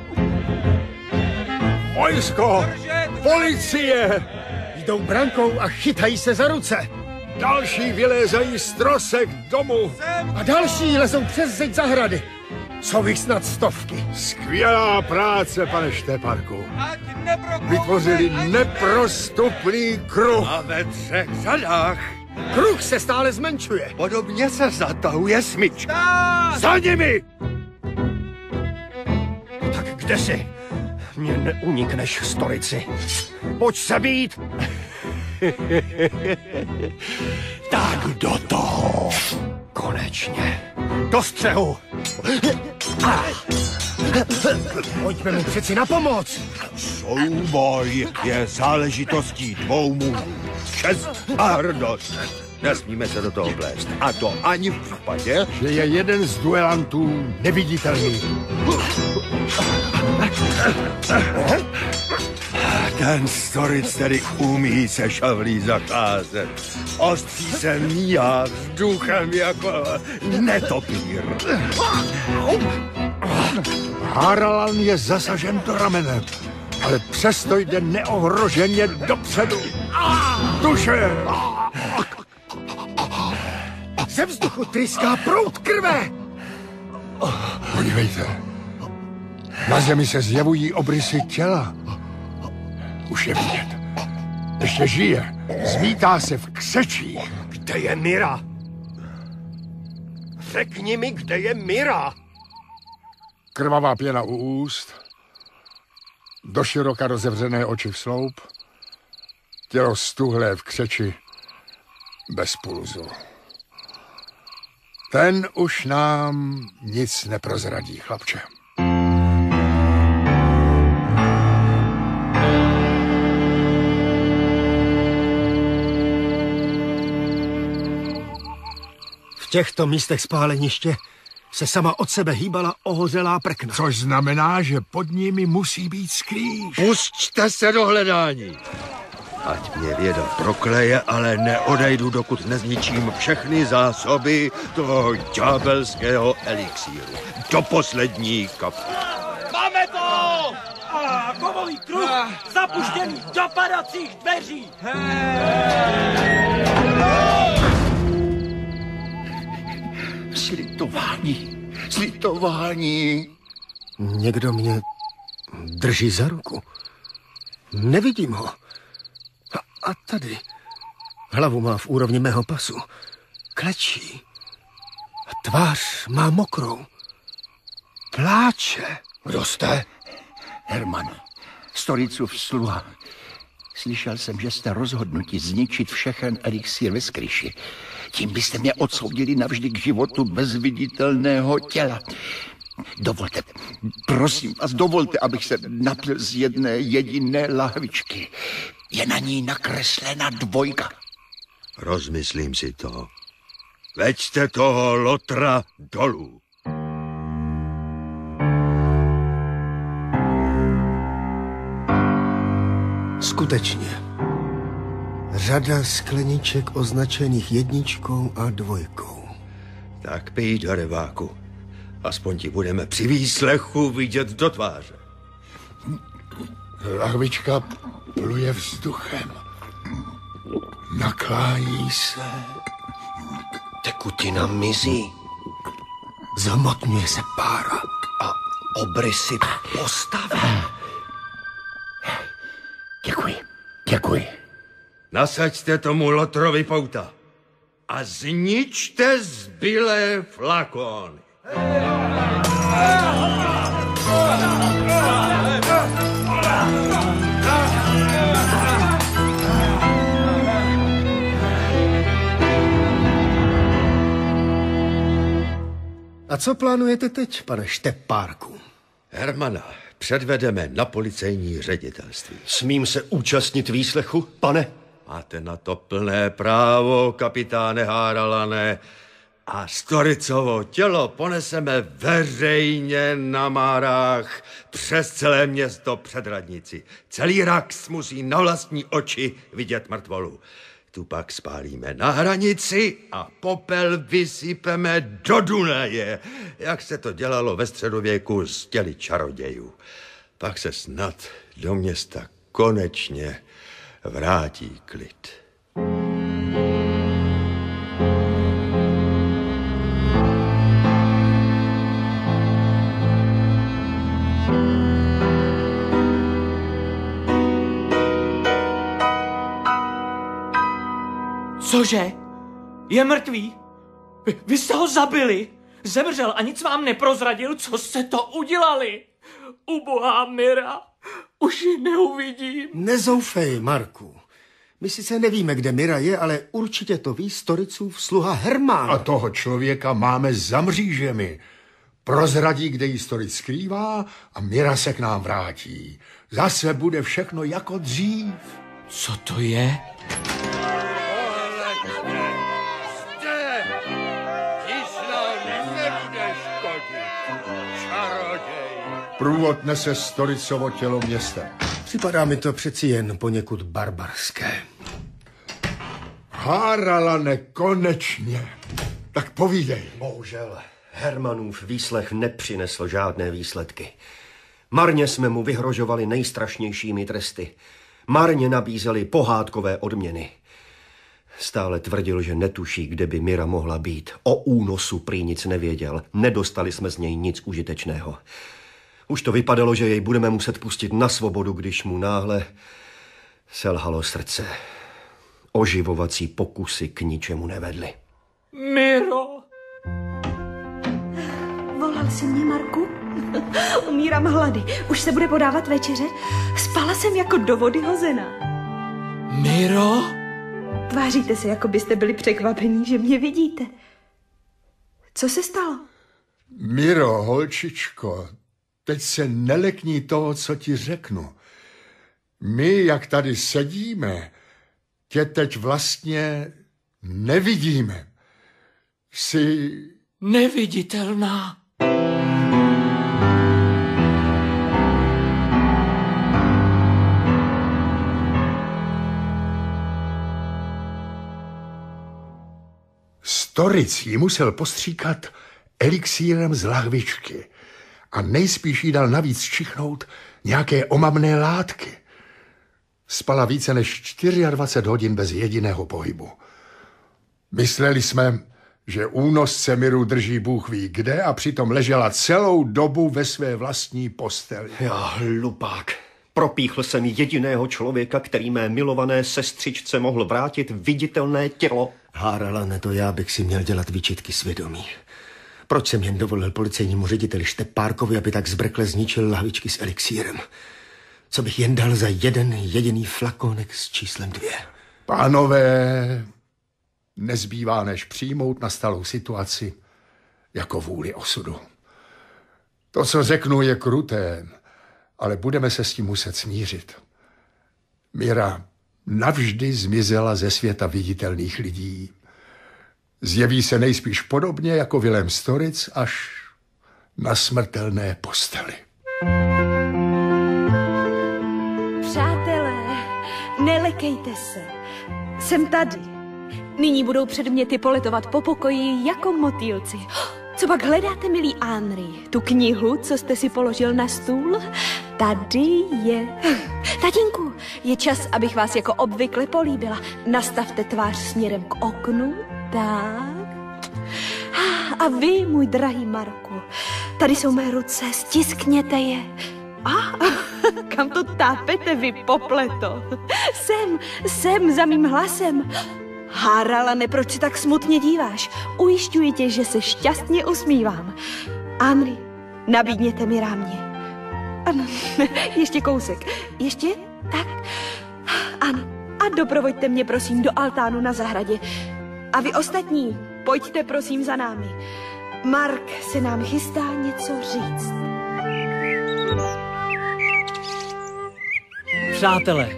Vojsko! Policie! Jdou brankou a chytají se za ruce. Další vylézají z trosek domu. A další lezou přes zeď zahrady. Jsou jich snad 100. Skvělá práce, pane Štěpánku. Vytvořili neprostupný kruh. A ve 3 řadách. Kruh se stále zmenšuje. Podobně se zatahuje smyčka. Za nimi! Tak kde jsi? Mně neunikneš, Storici. Pojď se být! Tak do toho! Konečně! Do střehu! Pojďme mu přeci na pomoc! Souboj je záležitostí 2 mužů. Čest a hrdost. Nesmíme se do toho plést. A to ani v případě, že je jeden z duelantů neviditelný. Ten Storic tedy umí se šavlí zacházet. Ostří se míhá vzduchem jako netopír. Haralan je zasažen do ramene, ale přesto jde neohroženě dopředu. Duše! Ze vzduchu tryská proud krve! Podívejte. Na zemi se zjevují obrysy těla. Už je vidět. Ještě žije. Zmítá se v křečích. Kde je Mira? Řekni mi, kde je Mira? Krvavá pěna u úst. Doširoka rozevřené oči v sloup. Tělo stuhlé v křeči. Bez pulzu. Ten už nám nic neprozradí, chlapče. V těchto místech spáleniště se sama od sebe hýbala ohořelá prkna. Což znamená, že pod nimi musí být skrýž. Pusťte se do hledání. Ať mě věda prokleje, ale neodejdu, dokud nezničím všechny zásoby toho ďábelského elixíru. Do poslední kapky. Máme to! A kovový kruh zapuštěný do padacích dveří! Slitování. Někdo mě drží za ruku. Nevidím ho. A tady. Hlavu má v úrovni mého pasu. Klečí. A tvář má mokrou. Pláče. Kdo jste? Herman, Storicův sluha. Slyšel jsem, že jste rozhodnuti zničit všechen elixír ve skryši. Tím byste mě odsoudili navždy k životu bez viditelného těla. Dovolte, prosím vás, dovolte, abych se napil z jedné jediné lahvičky. Je na ní nakreslena 2. Rozmyslím si to. Veďte toho lotra dolů. Skutečně. Řada skleniček označených 1 a 2. Tak pij do reváku. Aspoň ti budeme při výslechu vidět do tváře. Lahvička pluje vzduchem. Naklání se. Tekutina mizí. Zhmotňuje se pára. A obrysy postaví. Děkuji. Nasaďte tomu lotrovi pouta a zničte zbylé flakony. A co plánujete teď, pane Štepárku? Hermana předvedeme na policejní ředitelství. Smím se účastnit výslechu, pane? Máte na to plné právo, kapitáne Háralané. A Storicovo tělo poneseme veřejně na Márách přes celé město před radnici. Celý Rax musí na vlastní oči vidět mrtvolu. Tu pak spálíme na hranici a popel vysypeme do Dunaje, jak se to dělalo ve středověku s těly čarodějů. Pak se snad do města konečně vrátí klid. Cože? Je mrtvý? Vy jste ho zabili? Zemřel a nic vám neprozradil, co jste to udělali? Ubohá Mira, už ji neuvidím. Nezoufej, Marku. My sice nevíme, kde Mira je, ale určitě to ví Storicův sluha Hermán. A toho člověka máme za mřížemi. Prozradí, kde ji Storic skrývá a Mira se k nám vrátí. Zase bude všechno jako dřív. Co to je? Průvod nese Storicovo tělo městem. Připadá mi to přeci jen poněkud barbarské. Háralane, konečně. Tak povídej. Bohužel, Hermanův výslech nepřinesl žádné výsledky. Marně jsme mu vyhrožovali nejstrašnějšími tresty. Marně nabízeli pohádkové odměny. Stále tvrdil, že netuší, kde by Mira mohla být. O únosu prý nic nevěděl. Nedostali jsme z něj nic užitečného. Už to vypadalo, že jej budeme muset pustit na svobodu, když mu náhle selhalo srdce. Oživovací pokusy k ničemu nevedly. Miro! Volal jsi mě, Marku? Umírám hlady. Už se bude podávat večeře? Spala jsem jako do vody hozená. Miro? Tváříte se, jako byste byli překvapení, že mě vidíte. Co se stalo? Miro, holčičko, teď se nelekni toho, co ti řeknu. My, jak tady sedíme, tě teď vlastně nevidíme. Jsi... neviditelná. Storic ji musel postříkat elixírem z lahvičky a nejspíš jí dal navíc čichnout nějaké omamné látky. Spala více než 24 hodin bez jediného pohybu. Mysleli jsme, že únosce Miru drží Bůh ví kde a přitom ležela celou dobu ve své vlastní posteli. Já hlupák. Propíchl jsem jediného člověka, který mé milované sestřičce mohl vrátit viditelné tělo. Háralane, to já bych si měl dělat výčitky svědomí. Proč jsem jen dovolil policejnímu řediteli Štepárkovi, aby tak zbrkle zničil lahvičky s elixírem? Co bych jen dal za jeden jediný flakonek s číslem 2? Pánové, nezbývá než přijmout nastalou situaci jako vůli osudu. To, co řeknu, je kruté, ale budeme se s tím muset smířit. Mira navždy zmizela ze světa viditelných lidí. Zjeví se nejspíš podobně jako Vilém Storic až na smrtelné posteli. Přátelé, nelekejte se. Jsem tady. Nyní budou předměty poletovat po pokoji jako motýlci. Co pak hledáte, milý Henri? Tu knihu, co jste si položil na stůl? Tady je. Tatínku, je čas, abych vás jako obvykle políbila. Nastavte tvář směrem k oknu. Tak. A vy, můj drahý Marku, tady jsou mé ruce, stiskněte je. Kam to tápete, vy popleto? Sem, za mým hlasem. Haralane, proč se tak smutně díváš? Ujišťuji tě, že se šťastně usmívám. Henri, nabídněte mi rámě. Ano, ještě kousek. Ještě? Tak. Ano. A doprovoďte mě, prosím, do altánu na zahradě. A vy ostatní, pojďte, prosím, za námi. Mark se nám chystá něco říct. Přátelé,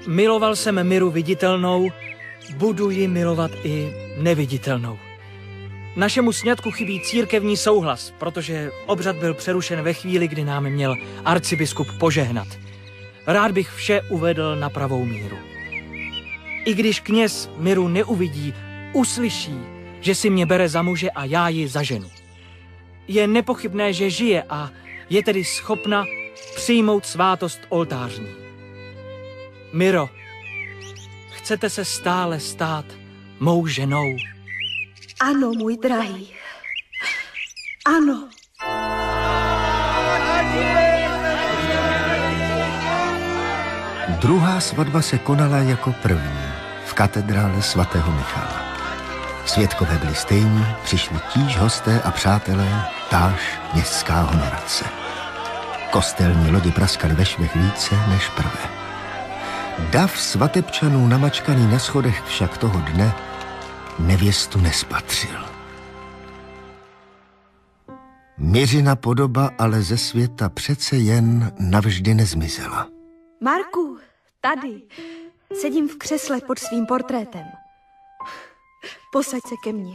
miloval jsem Miru viditelnou, budu ji milovat i neviditelnou. Našemu sňatku chybí církevní souhlas, protože obřad byl přerušen ve chvíli, kdy nám měl arcibiskup požehnat. Rád bych vše uvedl na pravou míru. I když kněz Miru neuvidí, uslyší, že si mě bere za muže a já ji za ženu. Je nepochybné, že žije a je tedy schopna přijmout svátost oltářní. Miro, chcete se stále stát mou ženou? Ano, můj drahý. Ano. Druhá svatba se konala jako první v katedrále svatého Michala. Svědkové byli stejní, přišli tíž hosté a přátelé, táž městská honorace. Kostelní lodi praskaly ve švech více než prvé. Dav svatebčanů namačkaný na schodech však toho dne nevěstu nespatřil. Miřina podoba ale ze světa přece jen navždy nezmizela. Marku, tady. Sedím v křesle pod svým portrétem. Posaď se ke mně.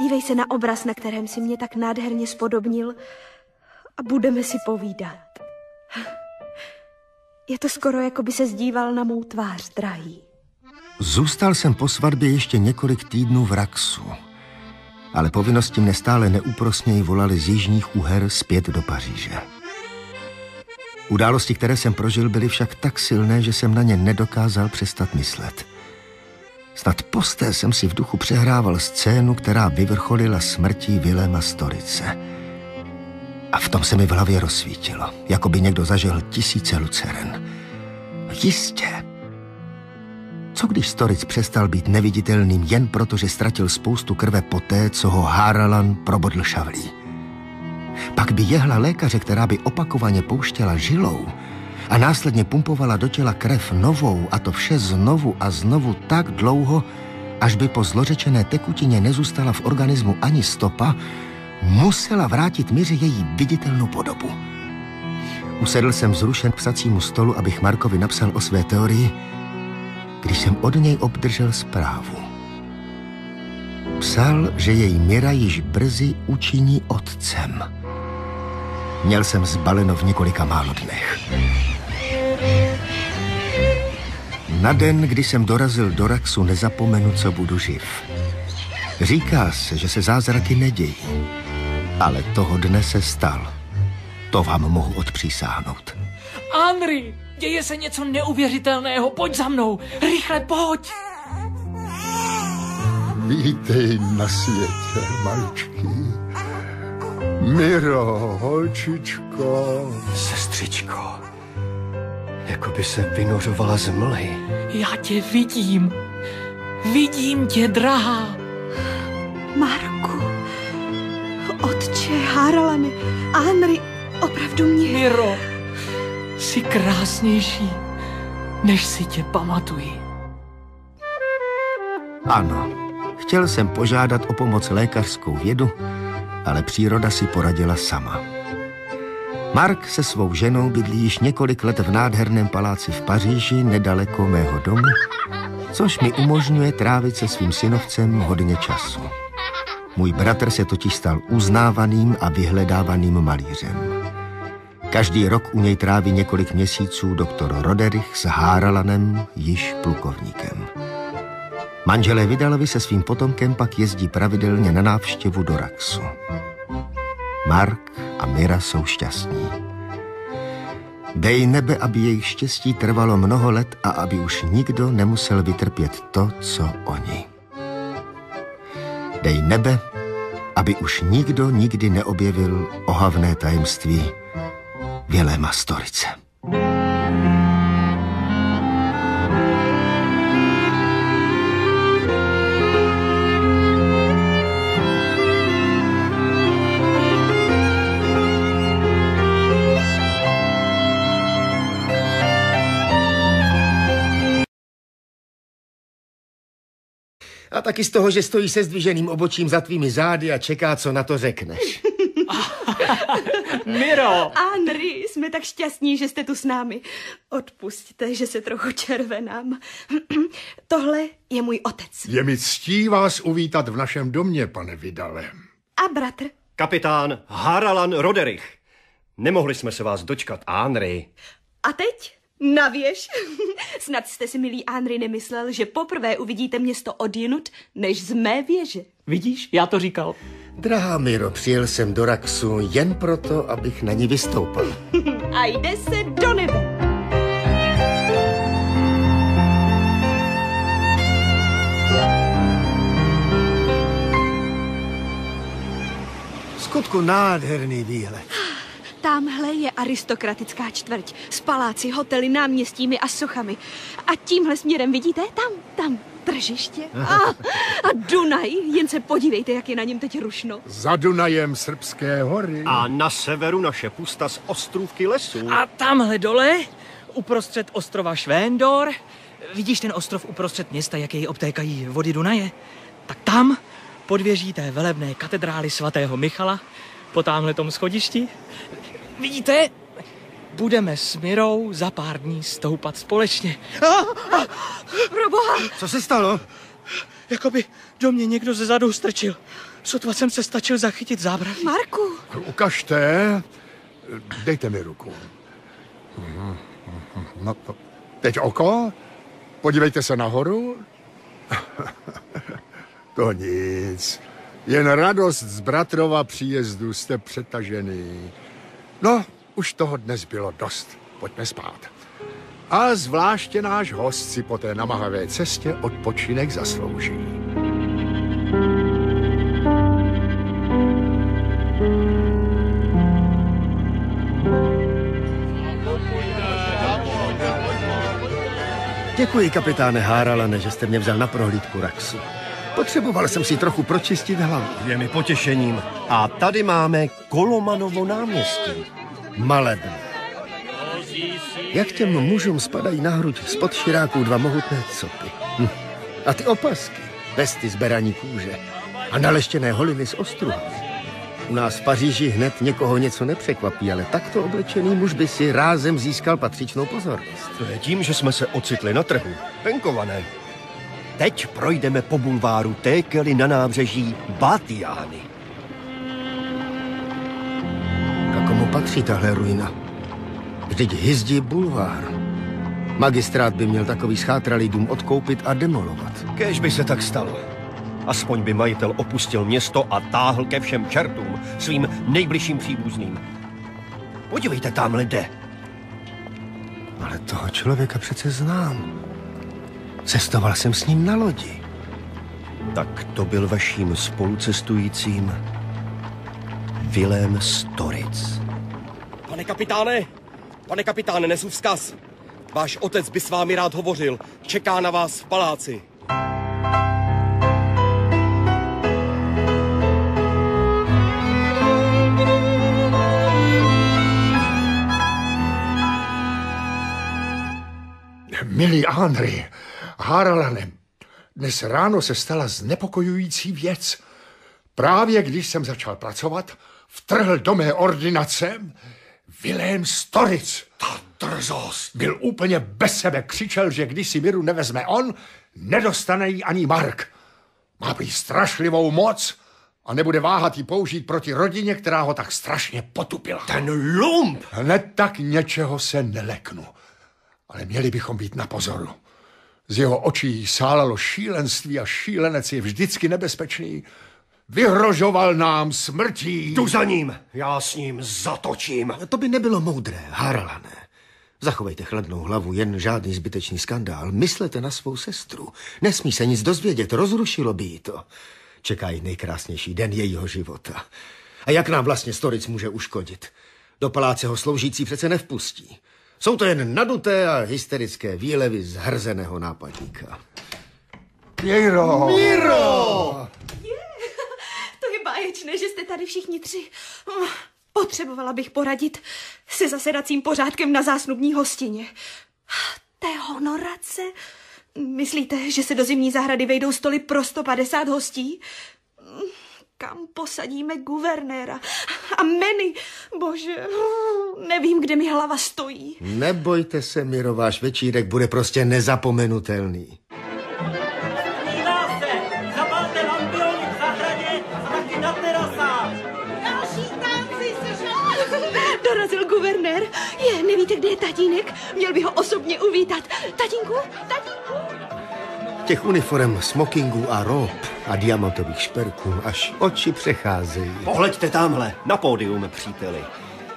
Dívej se na obraz, na kterém si mě tak nádherně spodobnil a budeme si povídat. Je to skoro, jako by se zdíval na mou tvář, drahý. Zůstal jsem po svatbě ještě několik týdnů v Raxu, ale povinnosti mne stále neúprosněji volaly z jižních Uher zpět do Paříže. Události, které jsem prožil, byly však tak silné, že jsem na ně nedokázal přestat myslet. Snad posté jsem si v duchu přehrával scénu, která vyvrcholila smrtí Viléma Storice. A v tom se mi v hlavě rozsvítilo, jako by někdo zažehl tisíce luceren. Jistě. Co když Storic přestal být neviditelným jen proto, že ztratil spoustu krve poté, co ho Haralan probodl šavlí? Pak by jehla lékaře, která by opakovaně pouštěla žilou a následně pumpovala do těla krev novou, a to vše znovu a znovu tak dlouho, až by po zlořečené tekutině nezůstala v organismu ani stopa, musela vrátit Miře její viditelnou podobu. Usedl jsem vzrušen k psacímu stolu, abych Markovi napsal o své teorii, když jsem od něj obdržel zprávu. Psal, že její Mira již brzy učiní otcem. Měl jsem zbaleno v několika málo dnech. Na den, kdy jsem dorazil do Raxu, nezapomenu, co budu živ. Říká se, že se zázraky nedějí, ale toho dne se stal. To vám mohu odpřísáhnout. Henri, děje se něco neuvěřitelného, pojď za mnou, rychle pojď. Vítej na světě, maličký. Miro, holčičko. Sestřičko, jako by se vynořovala z mlhy. Já tě vidím. Vidím tě, drahá. Marku, otče, Haralane, Henri, opravdu mě... Miro, jsi krásnější, než si tě pamatuji. Ano, chtěl jsem požádat o pomoc lékařskou vědu, ale příroda si poradila sama. Mark se svou ženou bydlí již několik let v nádherném paláci v Paříži, nedaleko mého domu, což mi umožňuje trávit se svým synovcem hodně času. Můj bratr se totiž stal uznávaným a vyhledávaným malířem. Každý rok u něj tráví několik měsíců doktor Roderich s Haralanem, již plukovníkem. Manželé Vidalovi se svým potomkem pak jezdí pravidelně na návštěvu do Raxu. Mark a Mira jsou šťastní. Dej nebe, aby jejich štěstí trvalo mnoho let a aby už nikdo nemusel vytrpět to, co oni. Dej nebe, aby už nikdo nikdy neobjevil ohavné tajemství Viléma Storice. A taky z toho, že stojí se zdviženým obočím za tvými zády a čeká, co na to řekneš. Miro! Henry, jsme tak šťastní, že jste tu s námi. Odpusťte, že se trochu červenám. Tohle je můj otec. Je mi ctí vás uvítat v našem domě, pane Vidale. A bratr? Kapitán Haralan Roderich. Nemohli jsme se vás dočkat, Henry. A teď? Na věž. Snad jste si, milý Henry, nemyslel, že poprvé uvidíte město odjinud, než z mé věže. Vidíš, já to říkal. Drahá Miro, přijel jsem do Raxu jen proto, abych na ní vystoupil. A jde se do nebe. Skutku nádherný výlet. Tamhle je aristokratická čtvrť s paláci, hotely, náměstími a sochami. A tímhle směrem vidíte? Tam tržiště. A Dunaj, jen se podívejte, jak je na něm teď rušno. Za Dunajem Srbské hory. A na severu naše pusta z ostrůvky lesů. A tamhle dole, uprostřed ostrova Švéndor, vidíš ten ostrov uprostřed města, jak jej obtékají vody Dunaje? Tak tam, pod věží té velebné katedrály svatého Michala, po támhletom schodišti, vidíte, budeme s Mirou za pár dní stoupat společně. Proboha! Co se stalo? Jakoby do mě někdo ze zadu strčil. Sotva jsem se stačil zachytit zábradlí. Marku! Ukažte. Dejte mi ruku. No to. Teď oko. Podívejte se nahoru. To nic. Jen radost z bratrova příjezdu, jste přetažený. No, už toho dnes bylo dost. Pojďme spát. A zvláště náš host si po té namahavé cestě odpočinek zaslouží. Děkuji, kapitáne Haralane, že jste mě vzal na prohlídku Raxu. Potřeboval jsem si trochu pročistit hlavu. Je mi potěšením. A tady máme Kolomanovo náměstí. Malebné. Jak těm mužům spadají na hruď spod širáků dva mohutné copy. A ty opasky, vesty z beraní kůže a naleštěné holiny z ostruhami. U nás v Paříži hned někoho něco nepřekvapí, ale takto oblečený muž by si rázem získal patřičnou pozornost. To je tím, že jsme se ocitli na trhu. Venkované. Teď projdeme po bulváru Tékely na nábřeží Batiány. K komu patří tahle ruina? Vždyť hyzdí bulvár. Magistrát by měl takový schátralý dům odkoupit a demolovat. Kéž by se tak stalo. Aspoň by majitel opustil město a táhl ke všem čertům, svým nejbližším příbuzným. Podívejte, tamhle jde. Ale toho člověka přece znám. Cestoval jsem s ním na lodi. Tak to byl vaším spolucestujícím Vilém Storic. Pane kapitáne, nesu vzkaz. Váš otec by s vámi rád hovořil. Čeká na vás v paláci. Milý Henry, Haralane, dnes ráno se stala znepokojující věc. Právě když jsem začal pracovat, vtrhl do mé ordinace Vilém Storic. Trzost. Byl úplně bez sebe, křičel, že když si Miru nevezme on, nedostane ji ani Mark. Má prý strašlivou moc a nebude váhat ji použít proti rodině, která ho tak strašně potupila. Ten lump! Hned tak něčeho se neleknu. Ale měli bychom být na pozoru. Z jeho očí sálalo šílenství a šílenec je vždycky nebezpečný. Vyhrožoval nám smrtí. Jdu za ním, já s ním zatočím. To by nebylo moudré, Haralane. Zachovejte chladnou hlavu, jen žádný zbytečný skandál. Myslete na svou sestru. Nesmí se nic dozvědět, rozrušilo by jí to. Čekají nejkrásnější den jejího života. A jak nám vlastně Storic může uškodit? Do paláce ho sloužící přece nevpustí. Jsou to jen naduté a hysterické výlevy zhrzeného nápadníka. Miro! Miro! To je báječné, že jste tady všichni tři. Potřebovala bych poradit se zasedacím pořádkem na zásnubní hostině. Té honorace? Myslíte, že se do zimní zahrady vejdou stoly pro 150 hostí? Kam posadíme guvernéra? A Manny? Bože, nevím, kde mi hlava stojí. Nebojte se, Miro, váš večírek bude prostě nezapomenutelný. Snídá se! Zapalte lampiony v zahradě a taky na terasách! Další tanci se Dorazil guvernér. Nevíte, kde je tatínek? Měl by ho osobně uvítat. Tatínku? Těch uniform, smokingů a rob a diamantových šperků až oči přecházejí. Pohleďte tamhle, na pódium, příteli.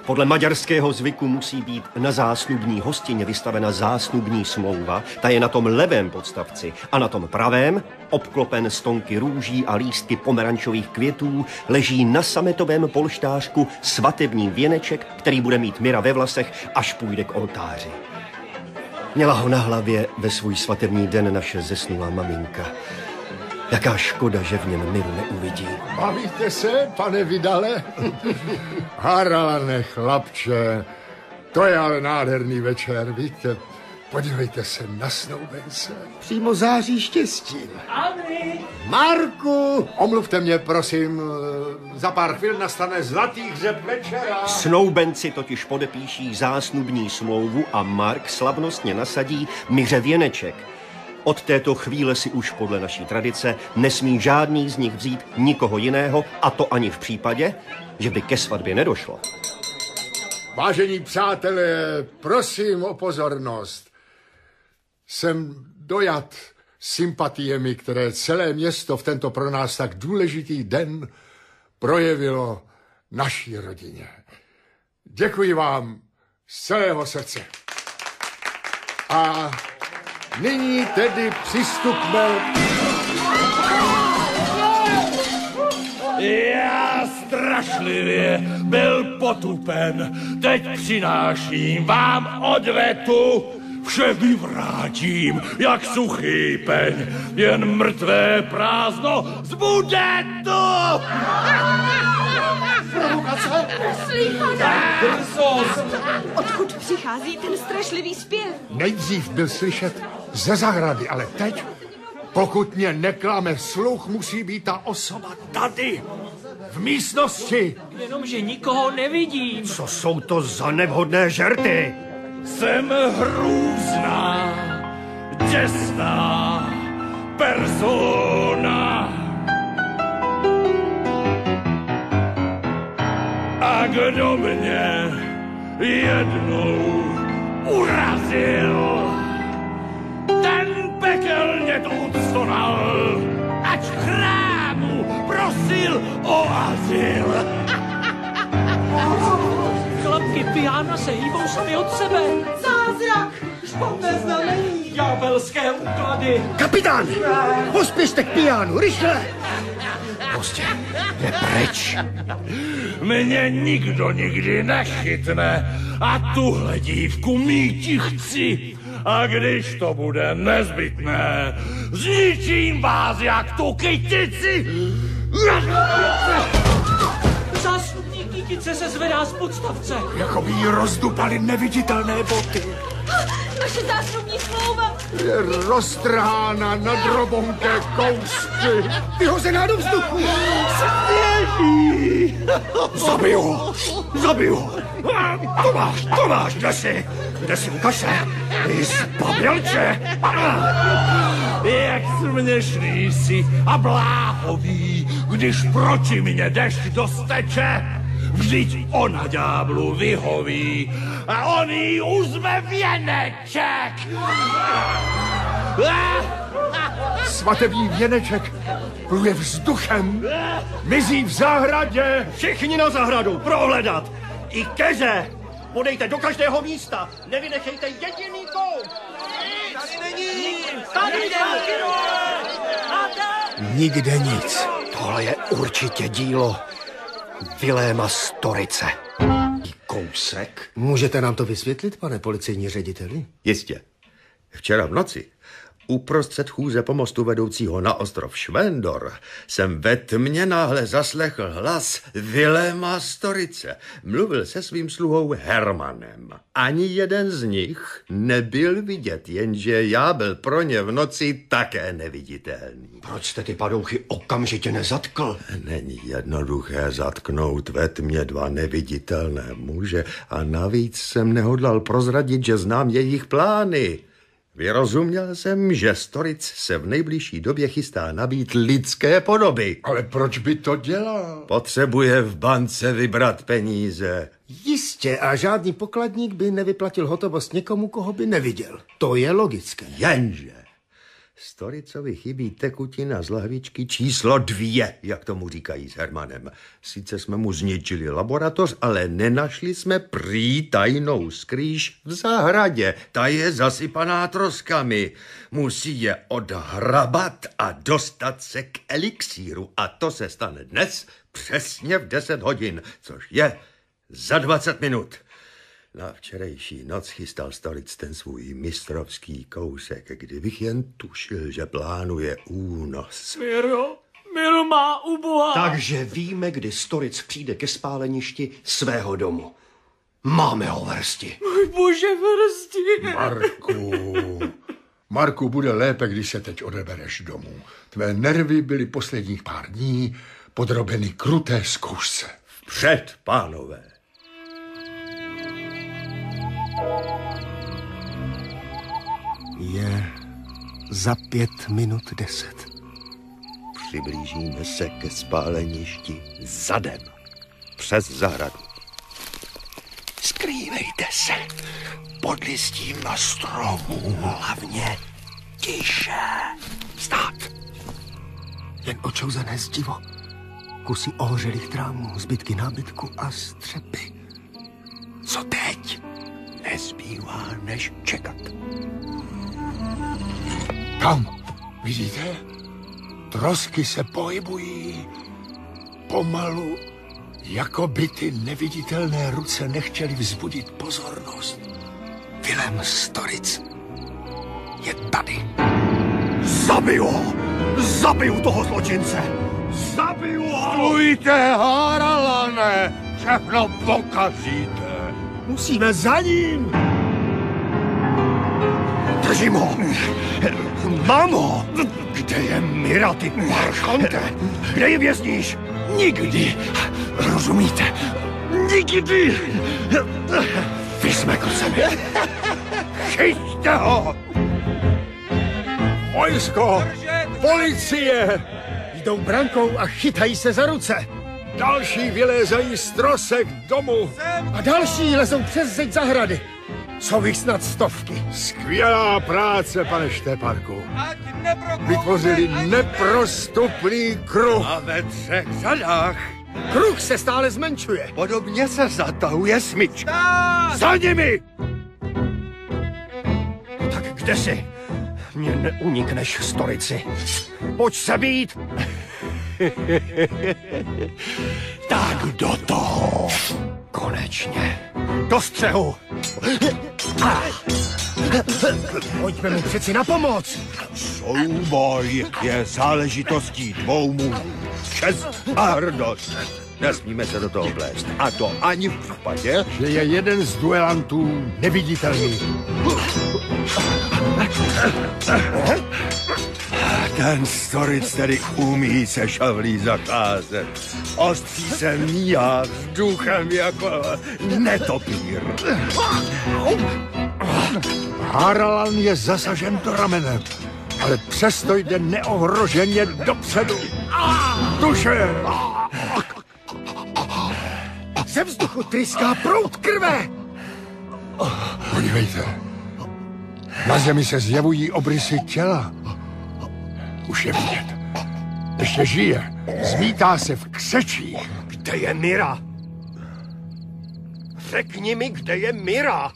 Podle maďarského zvyku musí být na zásnubní hostině vystavena zásnubní smlouva, ta je na tom levém podstavci a na tom pravém, obklopen stonky růží a lístky pomerančových květů, leží na sametovém polštářku svatební věneček, který bude mít Mira ve vlasech, až půjde k oltáři. Měla ho na hlavě ve svůj svatební den naše zesnulá maminka. Jaká škoda, že v něm Miru neuvidí. Bavíte se, pane Vidale? Haralane, chlapče, to je ale nádherný večer, víte. Podívejte se na snoubence. Přímo září štěstím. Anny! Marku! Omluvte mě, prosím, za pár chvil nastane zlatý hřeb večera. Snoubenci totiž podepíší zásnubní smlouvu a Mark slavnostně nasadí Miře věneček. Od této chvíle si už podle naší tradice nesmí žádný z nich vzít nikoho jiného, a to ani v případě, že by ke svatbě nedošlo. Vážení přátelé, prosím o pozornost. Jsem dojat sympatiemi, které celé město v tento pro nás tak důležitý den projevilo naší rodině. Děkuji vám z celého srdce. A nyní tedy přistupme. Já strašlivě byl potupen. Teď přináším vám odvetu. Vše vyvrátím, jak suchý peň. Jen mrtvé prázdno zbude tu. Provokace! Drzost! Odkud přichází ten strašlivý zpěv? Nejdřív byl slyšet ze zahrady, ale teď, pokud mě neklame sluch, musí být ta osoba tady, v místnosti. Jenomže nikoho nevidím. Co jsou to za nevhodné žerty? Jsem hrůzná, děsná persona. A kdo mě jednou urazil, ten pekelně to odstonal, ať chrámu prosil o azyl. Chlapky pijána se hýbou sami od sebe. Zázrak! Špatné znamení! Ďábelské úklady! Kapitán! Pospěšte k pijánu, rychle! Prostě jde pryč. Mě nikdo nikdy nechytne a tuhle dívku míti chci. A když to bude nezbytné, zničím vás jak tu kytici. Zásnubní kytice se zvedá z podstavce. Jako by jí rozdupali neviditelné boty. Naše zásnubní smlouva! Je roztrhána na drobonké kousky. Vyhozená do vzduchu. Zabiju ho! Zabiju ho! Tomáš, kde jsi? Kde jsi, ukaž se? Ty zbabělče! Jak směšný jsi a bláhový, když proti mně dešť dosteče. Vždyť ona ďáblu vyhoví a on jí uzme věneček. Svatební věneček pluje vzduchem, mizí v zahradě. Všichni na zahradu, prohledat. I keře. Podejte do každého místa. Nevynechejte jediný kout. Tady není. Nikde nic. Tohle je určitě dílo Viléma Storice. I kousek. Můžete nám to vysvětlit, pane policejní řediteli? Jistě. Včera v noci uprostřed chůze po mostu vedoucího na ostrov Švendor jsem ve tmě náhle zaslechl hlas Viléma Storice. Mluvil se svým sluhou Hermanem. Ani jeden z nich nebyl vidět, jenže já byl pro ně v noci také neviditelný. Proč jste ty padouchy okamžitě nezatkl? Není jednoduché zatknout ve tmě dva neviditelné muže a navíc jsem nehodlal prozradit, že znám jejich plány. Vyrozuměl jsem, že Storic se v nejbližší době chystá nabít lidské podoby. Ale proč by to dělal? Potřebuje v bance vybrat peníze. Jistě, a žádný pokladník by nevyplatil hotovost někomu, koho by neviděl. To je logické. Jenže Storicovi chybí tekutina z lahvičky číslo 2, jak tomu říkají s Hermanem. Sice jsme mu zničili laboratoř, ale nenašli jsme prý tajnou skrýš v zahradě. Ta je zasypaná troskami. Musí je odhrabat a dostat se k elixíru. A to se stane dnes přesně v 10 hodin, což je za 20 minut. Na včerejší noc chystal Storic ten svůj mistrovský kousek, kdybych jen tušil, že plánuje únos. Miro má uboha. Takže víme, kdy Storic přijde ke spáleništi svého domu. Máme ho v hrsti. Můj bože, v hrsti. Marku, bude lépe, když se teď odebereš domů. Tvé nervy byly posledních pár dní podrobeny kruté zkoušce. Vpřed, pánové. Je za 5 minut 10. Přiblížíme se ke spáleništi zadem. Přes zahradu. Skrývejte se pod listím na stromu. Hlavně tiše. Stát. Jen očouzené zdivo. Kusy ohořelých trámů, zbytky nábytku a střepy. Co teď? Nezbývá než čekat. Tam, vidíte? Trosky se pohybují. Pomalu, jako by ty neviditelné ruce nechtěly vzbudit pozornost. Vilém Storic je tady. Zabiju ho! Zabiju toho zločince! Zabiju ho! Stůjte, Haralane! Všechno pokazíte! Musíme za ním! Držím ho! Mám ho! Kde je Mira, ty parchante? Kde je vězníš? Nikdy! Rozumíte? Nikdy! Vysmekl se mi! Chyťte ho! Vojsko! Policie! Jdou brankou a chytají se za ruce. Další vylézají z trosek domu. A další lezou přes zeď zahrady. Jsou jich snad 100. Skvělá práce, pane Štěpánku. Vytvořili neprostupný kruh. A ve 3 řadách. Kruh se stále zmenšuje. Podobně se zatahuje smyčka. Za nimi! Tak kde jsi? Mně neunikneš, Storici. Pojď se být! Tak do toho! Konečně. Do střehu! Pojďme mu přeci na pomoc. Souboj je záležitostí 2 mužů. Čest a hrdost. Nesmíme se do toho plést. A to ani v případě, že je jeden z duelantů neviditelný. Ten Storic tedy umí se šavlí zacházet. Ostří se míhá vzduchem jako netopír. Haralan je zasažen do ramene, ale přesto jde neohroženě dopředu. Duše! Ze vzduchu tryská proud krve! Podívejte. Na zemi se zjevují obrysy těla. Už je vidět. Ještě žije. Zmítá se v křečích. Kde je Mira? Řekni mi, kde je Mira?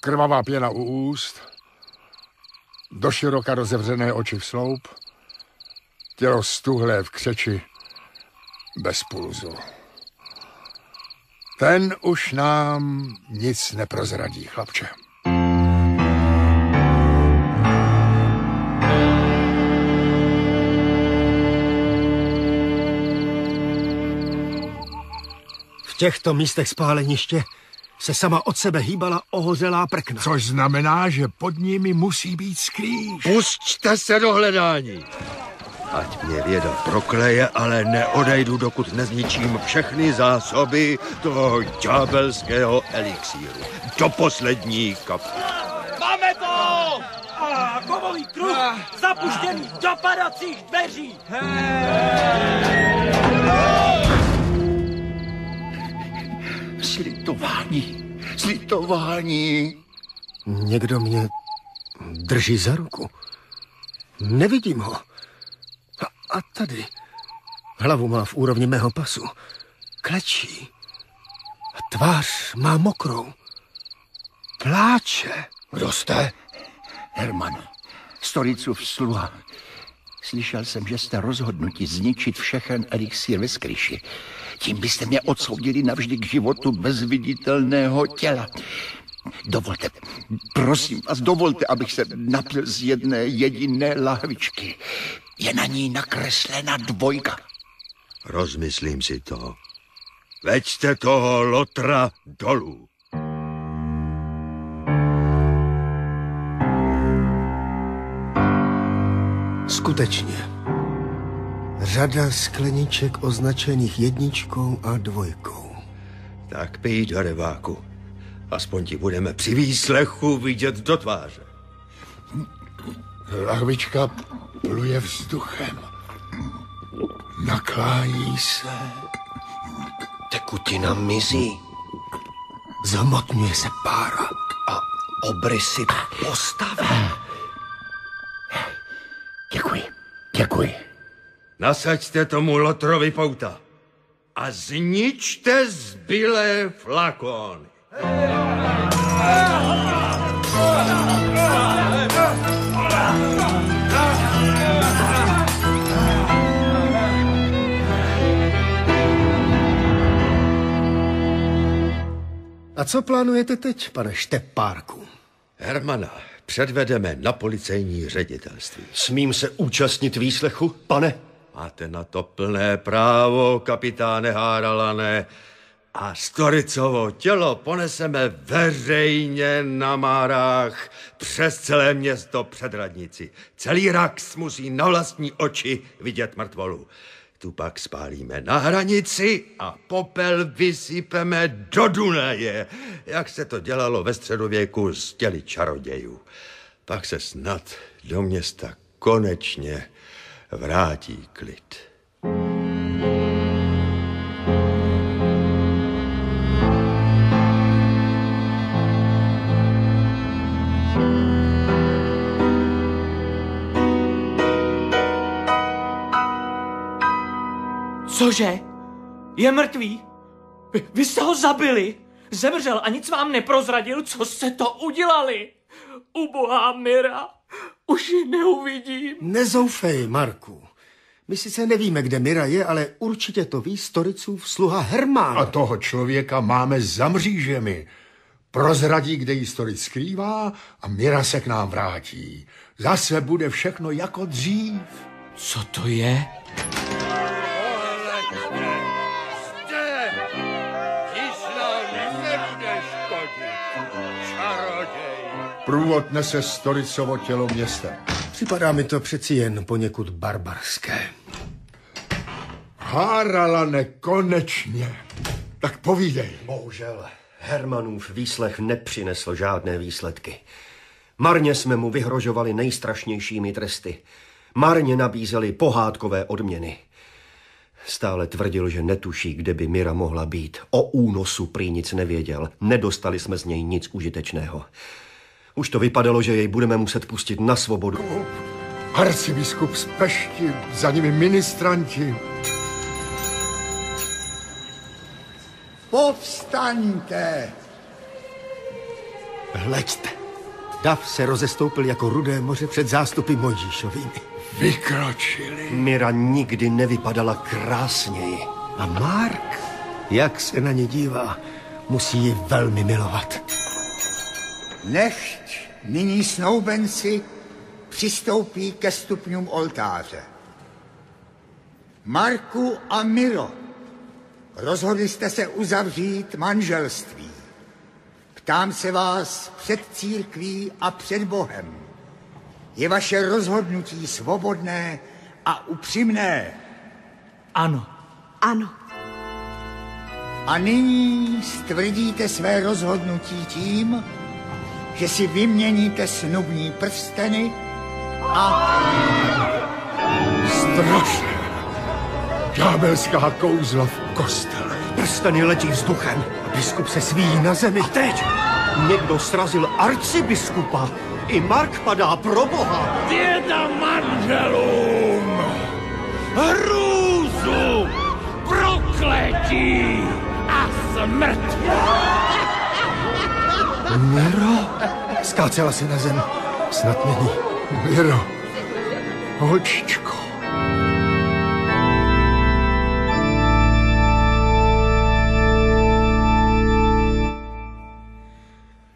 Krvavá pěna u úst. Doširoka rozevřené oči v sloup. Tělo stuhlé v křeči. Bez pulzu. Ten už nám nic neprozradí, chlapče. V těchto místech spáleniště se sama od sebe hýbala ohořelá prkna. Což znamená, že pod nimi musí být skrýž. Pusťte se do hledání. Ať mě věda prokleje, ale neodejdu, dokud nezničím všechny zásoby toho ďábelského elixíru. Do poslední kapky. Máme to! A kovový kruh zapuštěný do padacích dveří! Slitování, slitování. Někdo mě drží za ruku. Nevidím ho. A tady. Hlavu má v úrovni mého pasu. Klečí. A tvář má mokrou. Pláče. Kdo jste? Herman, Storicův sluha. Slyšel jsem, že jste rozhodnuti zničit všechen elixír ve skryši. Tím byste mě odsoudili navždy k životu bez viditelného těla. Dovolte, prosím vás, dovolte, abych se napil z jedné jediné lahvičky. Je na ní nakreslena 2. Rozmyslím si to. Veďte toho lotra dolů. Skutečně. Řada skleniček označených 1 a 2. Tak pij do reváku. Aspoň ti budeme při výslechu vidět do tváře. Lahvička pluje vzduchem. Naklání se. Tekutina mizí. Zhmotňuje se pára. A obrysy postavy. Děkuji. Nasaďte tomu lotrovi pouta a zničte zbylé flakony. A co plánujete teď, pane Štepárku? Hermana předvedeme na policejní ředitelství. Smím se účastnit výslechu, pane? Máte na to plné právo, kapitáne Haralane. A Storicovo tělo poneseme veřejně na Márách přes celé město před radnici. Celý Rax musí na vlastní oči vidět mrtvolu. Tu pak spálíme na hranici a popel vysypeme do Dunaje, jak se to dělalo ve středověku s těly čarodějů. Pak se snad do města konečně vrátí klid. Cože? Je mrtvý? Vy jste ho zabili? Zemřel a nic vám neprozradil, co jste to udělali? Ubohá Mira, už ji neuvidím. Nezoufej, Marku. My sice nevíme, kde Mira je, ale určitě to ví Storicův sluha Herman. A toho člověka máme za mřížemi. Prozradí, kde ji Storic skrývá a Mira se k nám vrátí. Zase bude všechno jako dřív. Co to je? Průvod nese Storicovo tělo městem. Připadá mi to přeci jen poněkud barbarské. Haralane, konečně. Tak povídej. Bohužel, Hermanův výslech nepřinesl žádné výsledky. Marně jsme mu vyhrožovali nejstrašnějšími tresty. Marně nabízeli pohádkové odměny. Stále tvrdil, že netuší, kde by Mira mohla být. O únosu prý nic nevěděl. Nedostali jsme z něj nic užitečného. Už to vypadalo, že jej budeme muset pustit na svobodu. Arcibiskup z Pešti, za nimi ministranti. Povstaňte! Hleďte, dav se rozestoupil jako rudé moře před zástupy Mojžíšovými. Vykročili. Mira nikdy nevypadala krásněji. A Mark, jak se na ně dívá, musí ji velmi milovat. Nechť nyní snoubenci přistoupí ke stupňům oltáře. Marku a Miro, rozhodli jste se uzavřít manželství. Ptám se vás před církví a před Bohem. Je vaše rozhodnutí svobodné a upřímné? Ano. Ano. A nyní stvrdíte své rozhodnutí tím, že si vyměníte snubní prsteny a... Strašné. Ďábelská kouzla v kostele. Prsteny letí vzduchem. Biskup se svíjí na zemi. A teď někdo srazil arcibiskupa. I Mark padá, pro Boha. Běda manželům! Hrůzu! Prokletí! A smrt! Miro? Skácela se na zem. Snad není. Miro, holčičko.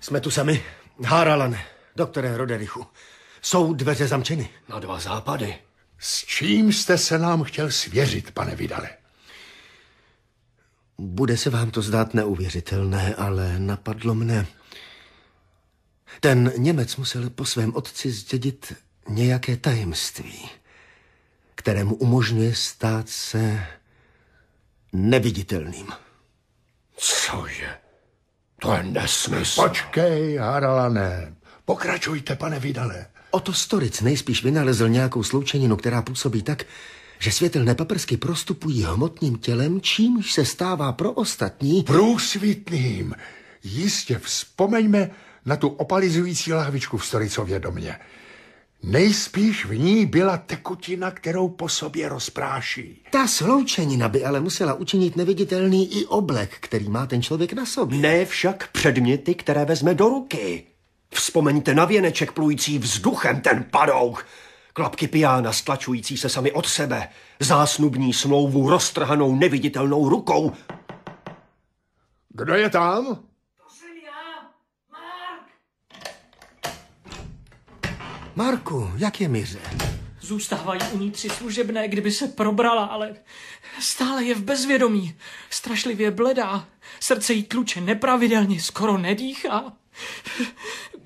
Jsme tu sami. Haralane, doktore Roderichu. Jsou dveře zamčeny. Na 2 západy. S čím jste se nám chtěl svěřit, pane Vidale? Bude se vám to zdát neuvěřitelné, ale napadlo mne. Ten Němec musel po svém otci zdědit nějaké tajemství, které mu umožňuje stát se neviditelným. Cože? To je nesmysl. Počkej, Haralane. Pokračujte, pane Vidale. Otto Storic nejspíš vynalezl nějakou sloučeninu, která působí tak, že světelné paprsky prostupují hmotným tělem, čímž se stává pro ostatní průsvitným. Jistě, vzpomeňme na tu opalizující lahvičku v Storicově domě. Nejspíš v ní byla tekutina, kterou po sobě rozpráší. Ta sloučenina by ale musela učinit neviditelný i oblek, který má ten člověk na sobě. Ne však předměty, které vezme do ruky. Vzpomeňte na věneček plující vzduchem, ten padouch. Klapky pijána stlačující se sami od sebe. Zásnubní smlouvu roztrhanou neviditelnou rukou. Kdo je tam? To jsem já, Mark. Marku, jak je Miře? Zůstávají u ní 3 služebné, kdyby se probrala, ale stále je v bezvědomí. Strašlivě bledá. Srdce jí tluče nepravidelně, skoro nedýchá.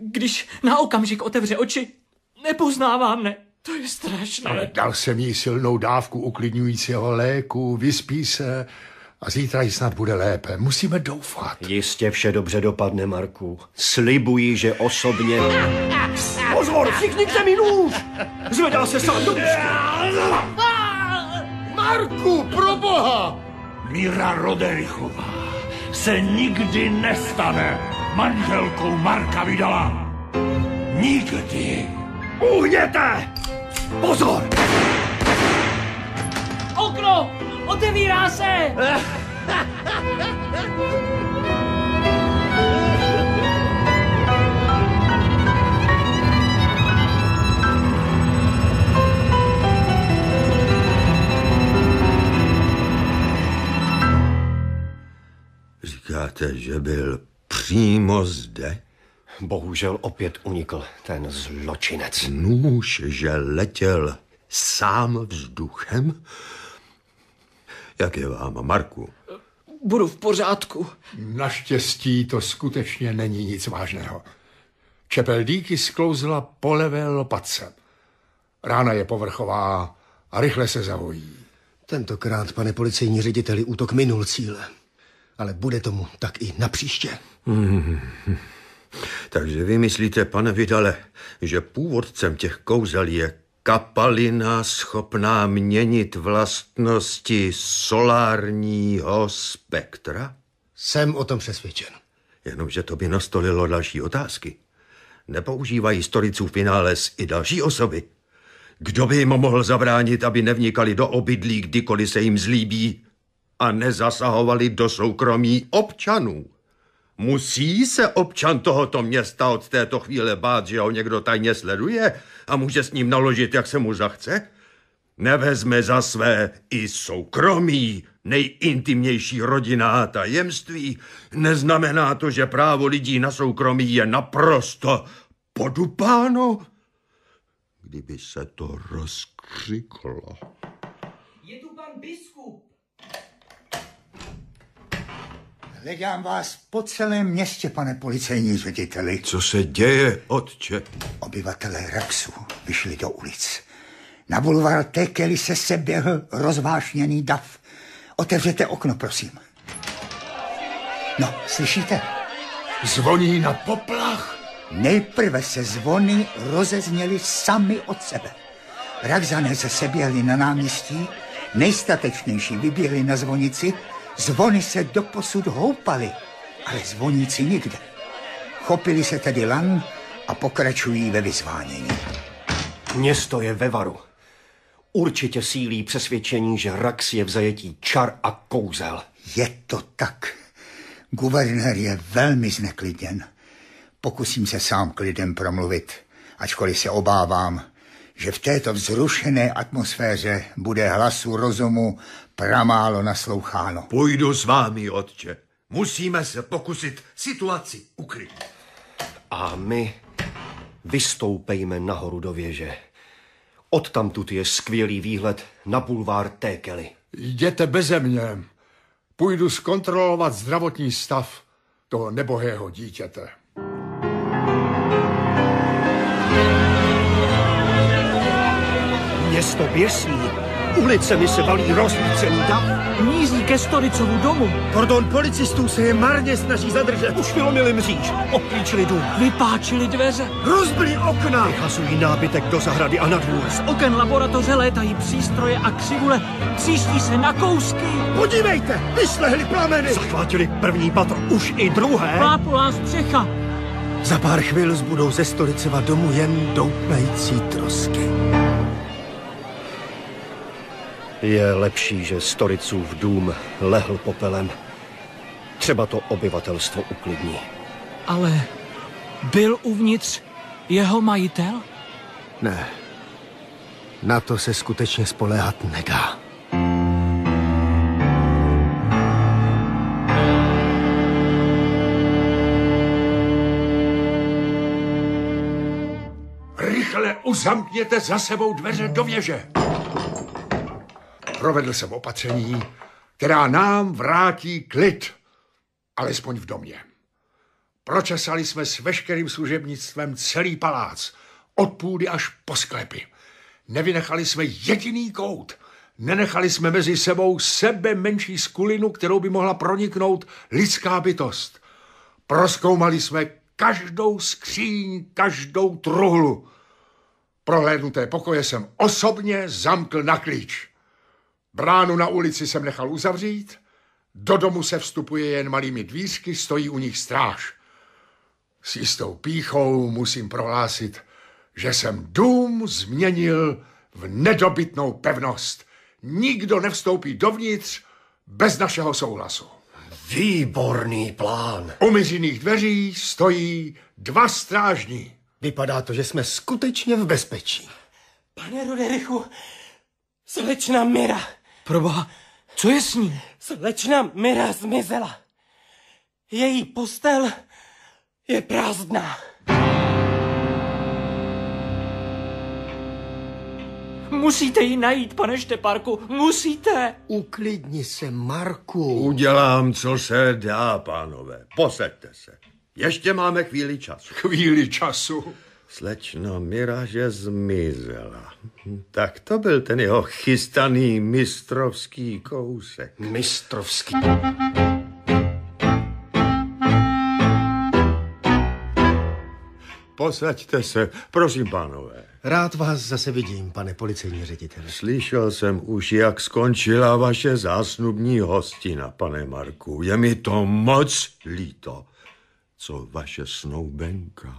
Když na okamžik otevře oči, nepoznává mne. To je strašné. Ale dal jsem jí silnou dávku uklidňujícího léku, vyspí se a zítra jí snad bude lépe. Musíme doufat. Jistě vše dobře dopadne, Marku. Slibuji, že osobně... Pozor, všichni mi nůž! Zvedá se sám do Marku, pro Boha! Mira Roderichová se nikdy nestane manželkou Marka Vidala. Nikdy. Uhněte! Pozor! Okno! Otevírá se! Říkáte, že byl přímo zde? Bohužel opět unikl ten zločinec. Nůž, že letěl sám vzduchem? Jak je vám, Marku? Budu v pořádku. Naštěstí to skutečně není nic vážného. Čepel dýky sklouzla po levé lopatce. Rána je povrchová a rychle se zahojí. Tentokrát, pane policejní řediteli, útok minul cíle. Ale bude tomu tak i napříště. Takže vy myslíte, pane Vidale, že původcem těch kouzel je kapalina schopná měnit vlastnosti solárního spektra? Jsem o tom přesvědčen. Jenomže to by nastolilo další otázky. Nepoužívají Storicův vynález i další osoby? Kdo by jim mohl zabránit, aby nevnikali do obydlí, kdykoliv se jim zlíbí a nezasahovali do soukromí občanů? Musí se občan tohoto města od této chvíle bát, že ho někdo tajně sleduje a může s ním naložit, jak se mu zachce? Nevezme za své i soukromí, nejintimnější rodinná tajemství. Neznamená to, že právo lidí na soukromí je naprosto podupáno? Kdyby se to rozkřiklo. Je tu pan biskup. Hledám vás po celém městě, pane policejní řediteli. Co se děje, otče? Obyvatelé Raxu vyšli do ulic. Na bulvár Tékely se seběhl rozvášněný dav. Otevřete okno, prosím. No, slyšíte? Zvoní na poplach. Nejprve se zvony rozezněly sami od sebe. Raxané se seběhli na náměstí, nejstatečnější vyběhli na zvonici, zvony se doposud houpaly, ale zvoníci nikde. Chopili se tedy lan a pokračují ve vyzvánění. Město je ve varu. Určitě sílí přesvědčení, že Rax je v zajetí čar a kouzel. Je to tak. Guvernér je velmi zneklidněn. Pokusím se sám k lidem promluvit, ačkoliv se obávám, že v této vzrušené atmosféře bude hlasu rozumu pramálo nasloucháno. Půjdu s vámi, otče. Musíme se pokusit situaci uklidnit. A my vystoupejme nahoru do věže. Odtamtud je skvělý výhled na bulvár Tékely. Jděte beze mě. Půjdu zkontrolovat zdravotní stav toho nebohého dítěte. Město běsí. Ulicemi se valí rozlícený dav. Míří ke Storicovu domu. Kordon policistů se je marně snaží zadržet. Už vylomili mříž, obklíčili dům. Vypáčili dveře. Rozbili okna. Vyhazují nábytek do zahrady a na dvůr. Z oken laboratoře létají přístroje a křivule. Tříští se na kousky. Podívejte, vyšlehli plameny. Zachvátili první patro, už i druhé. Plápolá střecha. Za pár chvil zbudou ze Storicova domu jen doupnající trosky. Je lepší, že Storicův dům lehl popelem. Třeba to obyvatelstvo uklidní. Ale byl uvnitř jeho majitel? Ne. Na to se skutečně spoléhat nedá. Rychle uzamkněte za sebou dveře do věže. Provedl jsem opatření, která nám vrátí klid, alespoň v domě. Pročesali jsme s veškerým služebnictvem celý palác, od půdy až po sklepy. Nevynechali jsme jediný kout. Nenechali jsme mezi sebou sebe menší skulinu, kterou by mohla proniknout lidská bytost. Prozkoumali jsme každou skříň, každou truhlu. Prohlédnuté pokoje jsem osobně zamkl na klíč. Bránu na ulici jsem nechal uzavřít, do domu se vstupuje jen malými dvířky, stojí u nich stráž. S jistou pýchou musím prohlásit, že jsem dům změnil v nedobytnou pevnost. Nikdo nevstoupí dovnitř bez našeho souhlasu. Výborný plán. U myřiných dveří stojí 2 strážní. Vypadá to, že jsme skutečně v bezpečí. Pane Roderichu, slečna Mira. Proboha, co je s ní? Slečna Mira zmizela. Její postel je prázdná. Musíte ji najít, pane Štěpárku, musíte. Uklidni se, Marku. Udělám, co se dá, pánové. Posaďte se. Ještě máme chvíli času. Chvíli času? Slečno Mira, že zmizela. Tak to byl ten jeho chystaný mistrovský kousek. Mistrovský. Posaďte se, prosím, pánové. Rád vás zase vidím, pane policejní řediteli. Slyšel jsem už, jak skončila vaše zásnubní hostina, pane Marku. Je mi to moc líto. Co vaše snoubenka?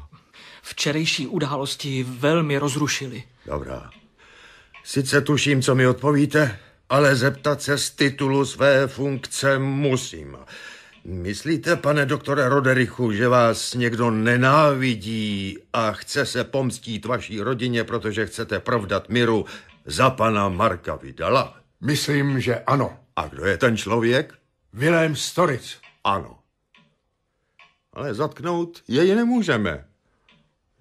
Včerejší události velmi rozrušily. Dobrá. Sice tuším, co mi odpovíte, ale zeptat se z titulu své funkce musím. Myslíte, pane doktore Roderichu, že vás někdo nenávidí a chce se pomstít vaší rodině, protože chcete provdat Miru za pana Marka Vydala? Myslím, že ano. A kdo je ten člověk? Vilém Storic. Ano. Ale zatknout jej nemůžeme.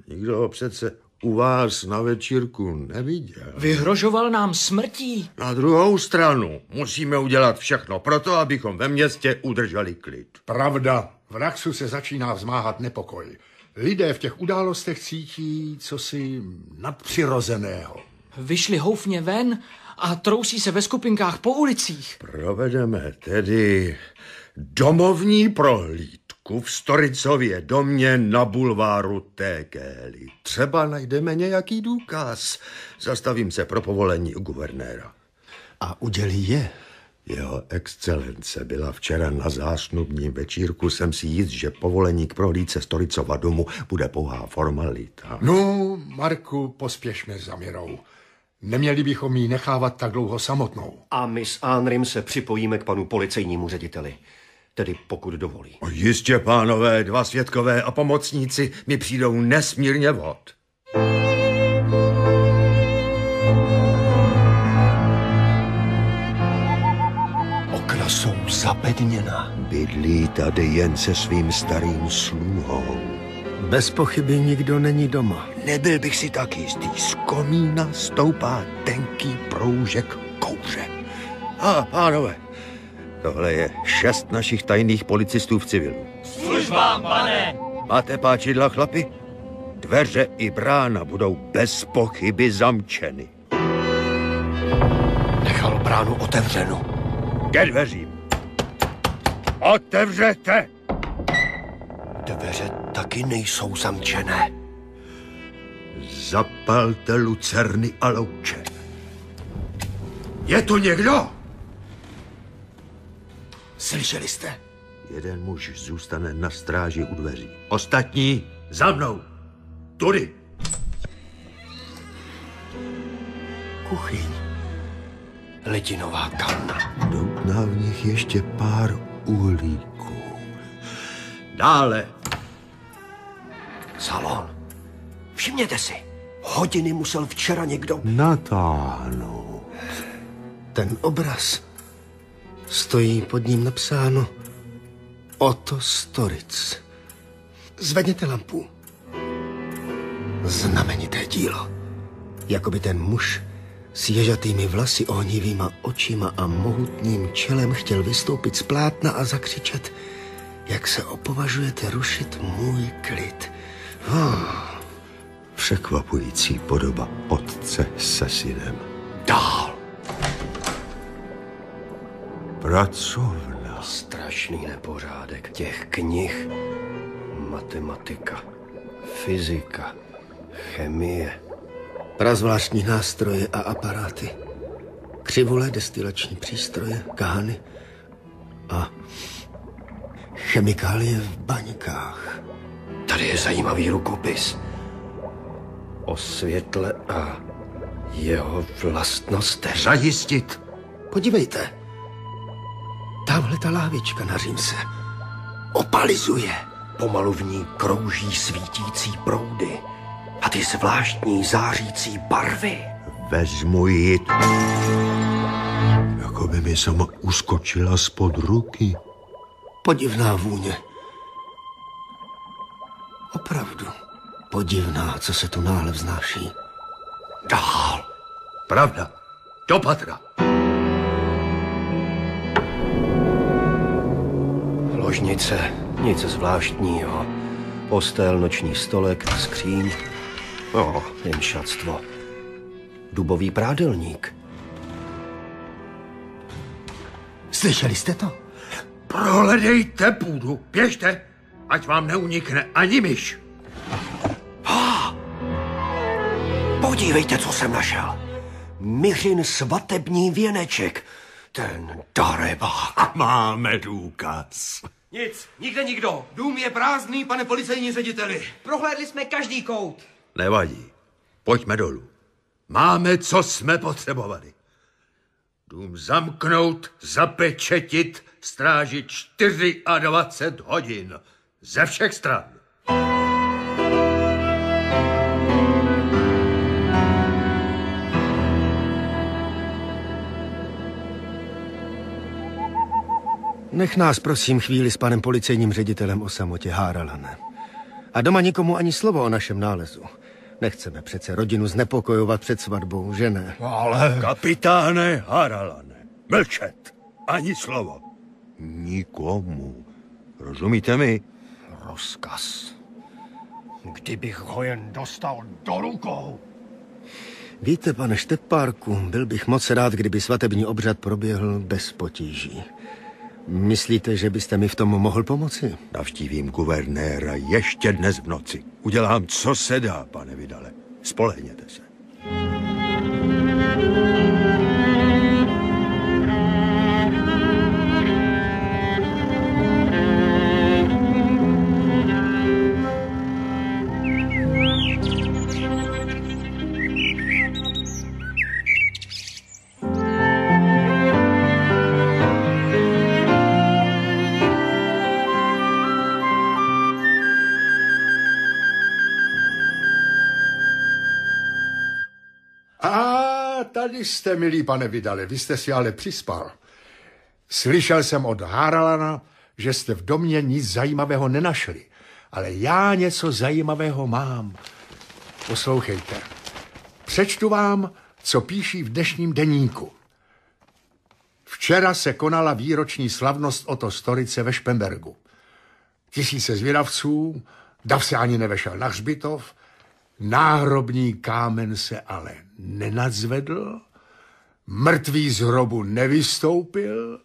Nikdo ho přece u vás na večírku neviděl. Vyhrožoval nám smrtí. Na druhou stranu musíme udělat všechno proto, abychom ve městě udrželi klid. Pravda, v Raxu se začíná vzmáhat nepokoj. Lidé v těch událostech cítí cosi nadpřirozeného. Vyšli houfně ven a trousí se ve skupinkách po ulicích. Provedeme tedy domovní prohlídku v Storicově domě na bulváru Tékély. Třeba najdeme nějaký důkaz. Zastavím se pro povolení u guvernéra. A udělí je? Jeho excelence byla včera na zásnubním večírku. Jsem si jist, že povolení k prohlídce Storicova domu bude pouhá formalita. No, Marku, pospěšme za Mirou. Neměli bychom jí nechávat tak dlouho samotnou. A my s Anrym se připojíme k panu policejnímu řediteli. Tedy pokud dovolí. Jistě, pánové, 2 svědkové a pomocníci mi přijdou nesmírně vhod. Okna jsou zabedněna. Bydlí tady jen se svým starým sluhou. Bez pochyby nikdo není doma. Nebyl bych si tak jistý. Z komína stoupá tenký proužek kouře. A pánové, tohle je 6 našich tajných policistů v civilu. Službám, pane! Máte páčidla, chlapi? Dveře i brána budou bez pochyby zamčeny. Nechal bránu otevřenou. Ke dveřím. Otevřete! Dveře taky nejsou zamčené. Zapalte lucerny a louče. Je tu někdo? Slyšeli jste? Jeden muž zůstane na stráži u dveří. Ostatní za mnou. Tudy. Kuchyň. Lidinová kanna. Doutná v nich ještě pár uhlíků. Dále. Salon. Všimněte si. Hodiny musel včera někdo natáhnout. Ten obraz. Stojí pod ním napsáno Otto Storic. Zvedněte lampu. Znamenité dílo. Jakoby ten muž s ježatými vlasy, ohnivýma očima a mohutným čelem chtěl vystoupit z plátna a zakřičet, jak se opovažujete rušit můj klid. Překvapující podoba otce se synem. Dál. Pracovna. Strašný nepořádek. Těch knih. Matematika, fyzika, chemie. Prazvláštní nástroje a aparáty. Křivule, destilační přístroje, kahany a chemikálie v baňkách. Tady je zajímavý rukopis. O světle a jeho vlastnostech. Zajistit. Podívejte. Tamhle ta lávička na římse opalizuje. Pomalu v ní krouží svítící proudy a ty zvláštní zářící barvy. Vezmu ji. Jako by mi sama uskočila spod ruky. Podivná vůně. Opravdu podivná, co se tu náhle vznáší. Dál. Pravda. Do patra. Ložnice, nic zvláštního. Postel, noční stolek, skříň. No, jen šatstvo. Dubový prádelník. Slyšeli jste to? Prohledejte půdu, běžte, ať vám neunikne ani myš. Podívejte, co jsem našel. Myřin svatební věneček. Ten darebák. A máme důkaz. Nic, nikde nikdo. Dům je prázdný, pane policejní řediteli. Prohlédli jsme každý kout. Nevadí. Pojďme dolů. Máme, co jsme potřebovali. Dům zamknout, zapečetit, strážit 24 hodin. Ze všech stran. Nech nás prosím chvíli s panem policejním ředitelem o samotě, Haralane. A doma nikomu ani slovo o našem nálezu. Nechceme přece rodinu znepokojovat před svatbou, že ne? Ale... Kapitáne Haralane, mlčet. Ani slovo. Nikomu. Rozumíte mi? Rozkaz. Kdybych ho jen dostal do rukou. Víte, pane Štepárku, byl bych moc rád, kdyby svatební obřad proběhl bez potíží. Myslíte, že byste mi v tom mohl pomoci? Navštívím guvernéra ještě dnes v noci. Udělám, co se dá, pane Vidale. Spolehněte se. Tady jste, milý pane Vidale, vy jste si ale přispal. Slyšel jsem od Haralana, že jste v domě nic zajímavého nenašli, ale já něco zajímavého mám. Poslouchejte. Přečtu vám, co píší v dnešním deníku. Včera se konala výroční slavnost Otto Storice ve Špembergu. Tisíce zvědavců, dav se ani nevešel na hřbitov, náhrobní kámen se ale nenadzvedl, mrtvý z hrobu nevystoupil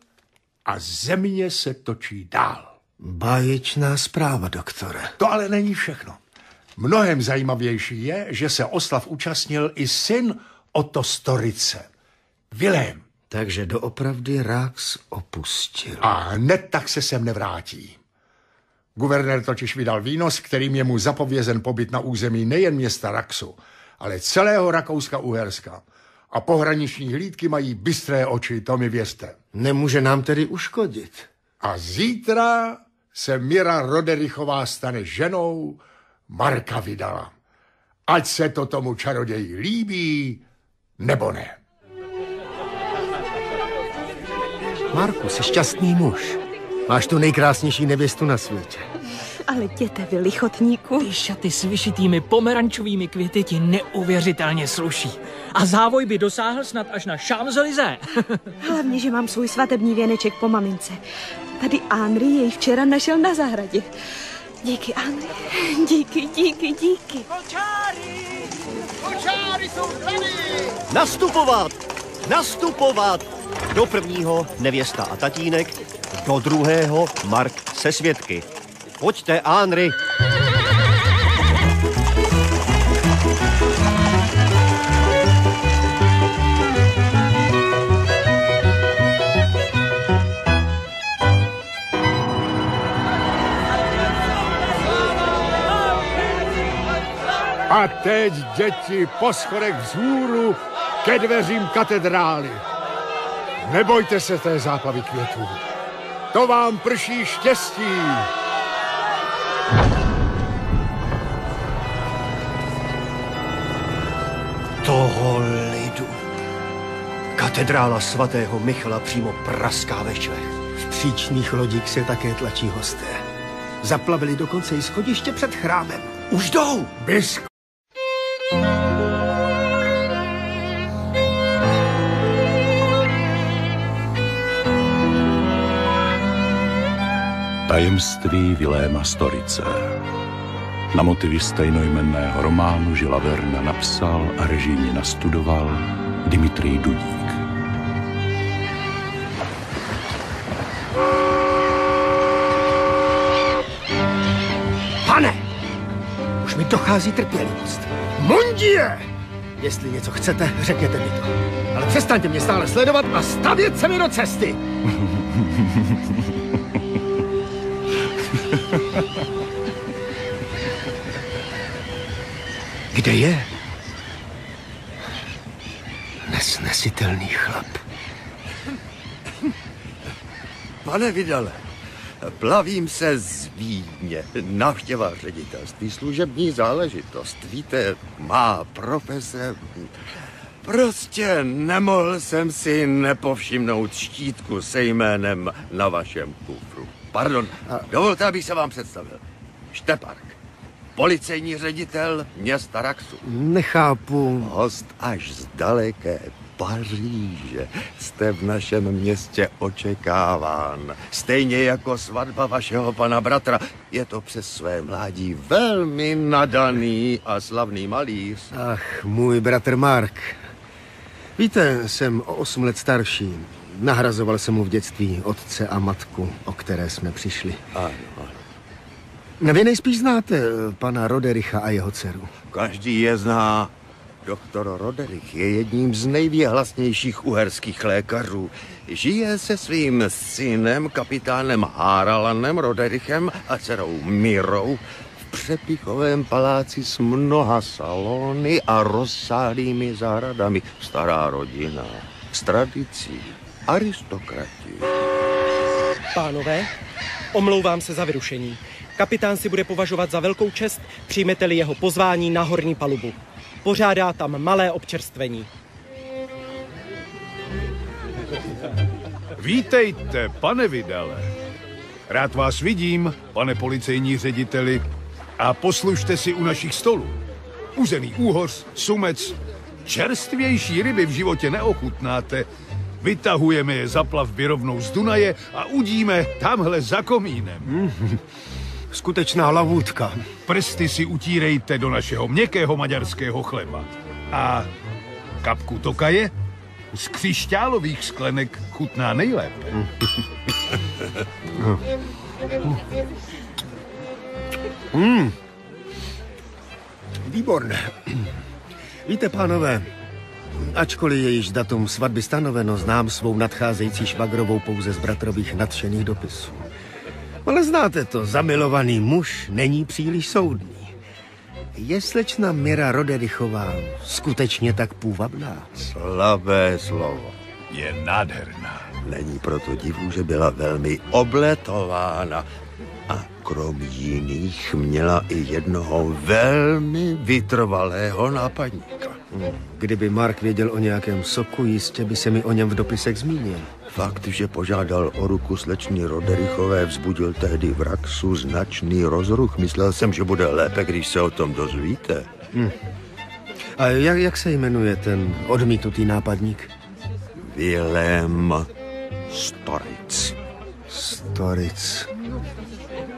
a země se točí dál. Báječná zpráva, doktore. To ale není všechno. Mnohem zajímavější je, že se oslav účastnil i syn Otto Storice, Vilém. Takže doopravdy Rax opustil. A hned tak se sem nevrátí. Guvernér totiž vydal výnos, kterým je mu zapovězen pobyt na území nejen města Raxu, ale celého Rakouska-Uherska. A pohraniční hlídky mají bystré oči, to mi věřte. Nemůže nám tedy uškodit. A zítra se Mira Roderichová stane ženou Marka Vidala. Ať se to tomu čaroději líbí, nebo ne. Marku, jsi šťastný muž. Máš tu nejkrásnější nevěstu na světě. Ale jděte vy, lichotníku. Ty šaty s vyšitými pomerančovými květy ti neuvěřitelně sluší. A závoj by dosáhl snad až na Champs-Élysées. Hlavně, že mám svůj svatební věneček po mamince. Tady Henri jej včera našel na zahradě. Díky, Henri. Díky. Kočáry jsou tady! Nastupovat! Do prvního nevěsta a tatínek, do druhého Mark se svědky. Pojďte, Henri. A teď, děti, po schodech vzhůru ke dveřím katedrály. Nebojte se té záplavy květů. To vám prší štěstí. Toho lidu. Katedrála svatého Michala přímo praská ve švech. V příčných lodích se také tlačí hosté. Zaplavili dokonce i schodiště před chrámem. Už jdou! Tajemství Viléma Storice. Na motivy stejnojmenného románu Žila Verna napsal a režijně nastudoval Dimitrij Dudík. Pane! Už mi dochází trpělivost. Mondie! Jestli něco chcete, řekněte mi to. Ale přestaňte mě stále sledovat a stavět se mi do cesty! Kde je? Nesnesitelný chlap. Pane Vidale, plavím se z Vídně. Návštěva ředitelství, služební záležitost. Víte, má profese. Prostě nemohl jsem si nepovšimnout štítku se jménem na vašem kufru. Pardon, dovolte, abych se vám představil. Štepark, policejní ředitel města Raxu. Nechápu. Host až z daleké Paříže. Jste v našem městě očekáván. Stejně jako svatba vašeho pana bratra. Je to přes své mládí velmi nadaný a slavný malíř. Ach, můj bratr Mark. Víte, jsem o 8 let starší. Nahrazoval jsem mu v dětství otce a matku, o které jsme přišli. Ano. Vy nejspíš znáte pana Rodericha a jeho dceru. Každý je zná. Doktor Roderich je jedním z nejvěhlasnějších uherských lékařů. Žije se svým synem, kapitánem Haralanem Roderichem a dcerou Mirou v přepichovém paláci s mnoha salony a rozsáhlými zahradami. Stará rodina, s tradicí, aristokrati. Pánové, omlouvám se za vyrušení. Kapitán si bude považovat za velkou čest, přijmete-li jeho pozvání na horní palubu. Pořádá tam malé občerstvení. Vítejte, pane Vidale. Rád vás vidím, pane policejní řediteli. A poslušte si u našich stolů. Uzený úhoř, sumec, čerstvější ryby v životě neochutnáte. Vytahujeme je za plavby rovnou z Dunaje a udíme tamhle za komínem. Skutečná lavůdka. Prsty si utírejte do našeho měkkého maďarského chleba. A kapku tokaje z křišťálových sklenek chutná nejlépe. Výborné. Víte, pánové, ačkoliv je již datum svatby stanoveno, znám svou nadcházející švagrovou pouze z bratrových nadšených dopisů. Ale znáte to, zamilovaný muž není příliš soudný. Je slečna Mira Roderichová skutečně tak půvabná? Slabé slovo. Je nádherná. Není proto divu, že byla velmi obletována. A krom jiných měla i jednoho velmi vytrvalého nápadníka. Kdyby Mark věděl o nějakém soku, jistě by se mi o něm v dopisech zmínil. Fakt, že požádal o ruku slečny Roderichové, vzbudil tehdy v Raxu značný rozruch. Myslel jsem, že bude lépe, když se o tom dozvíte. A jak se jmenuje ten odmítnutý nápadník? Vilém Storic.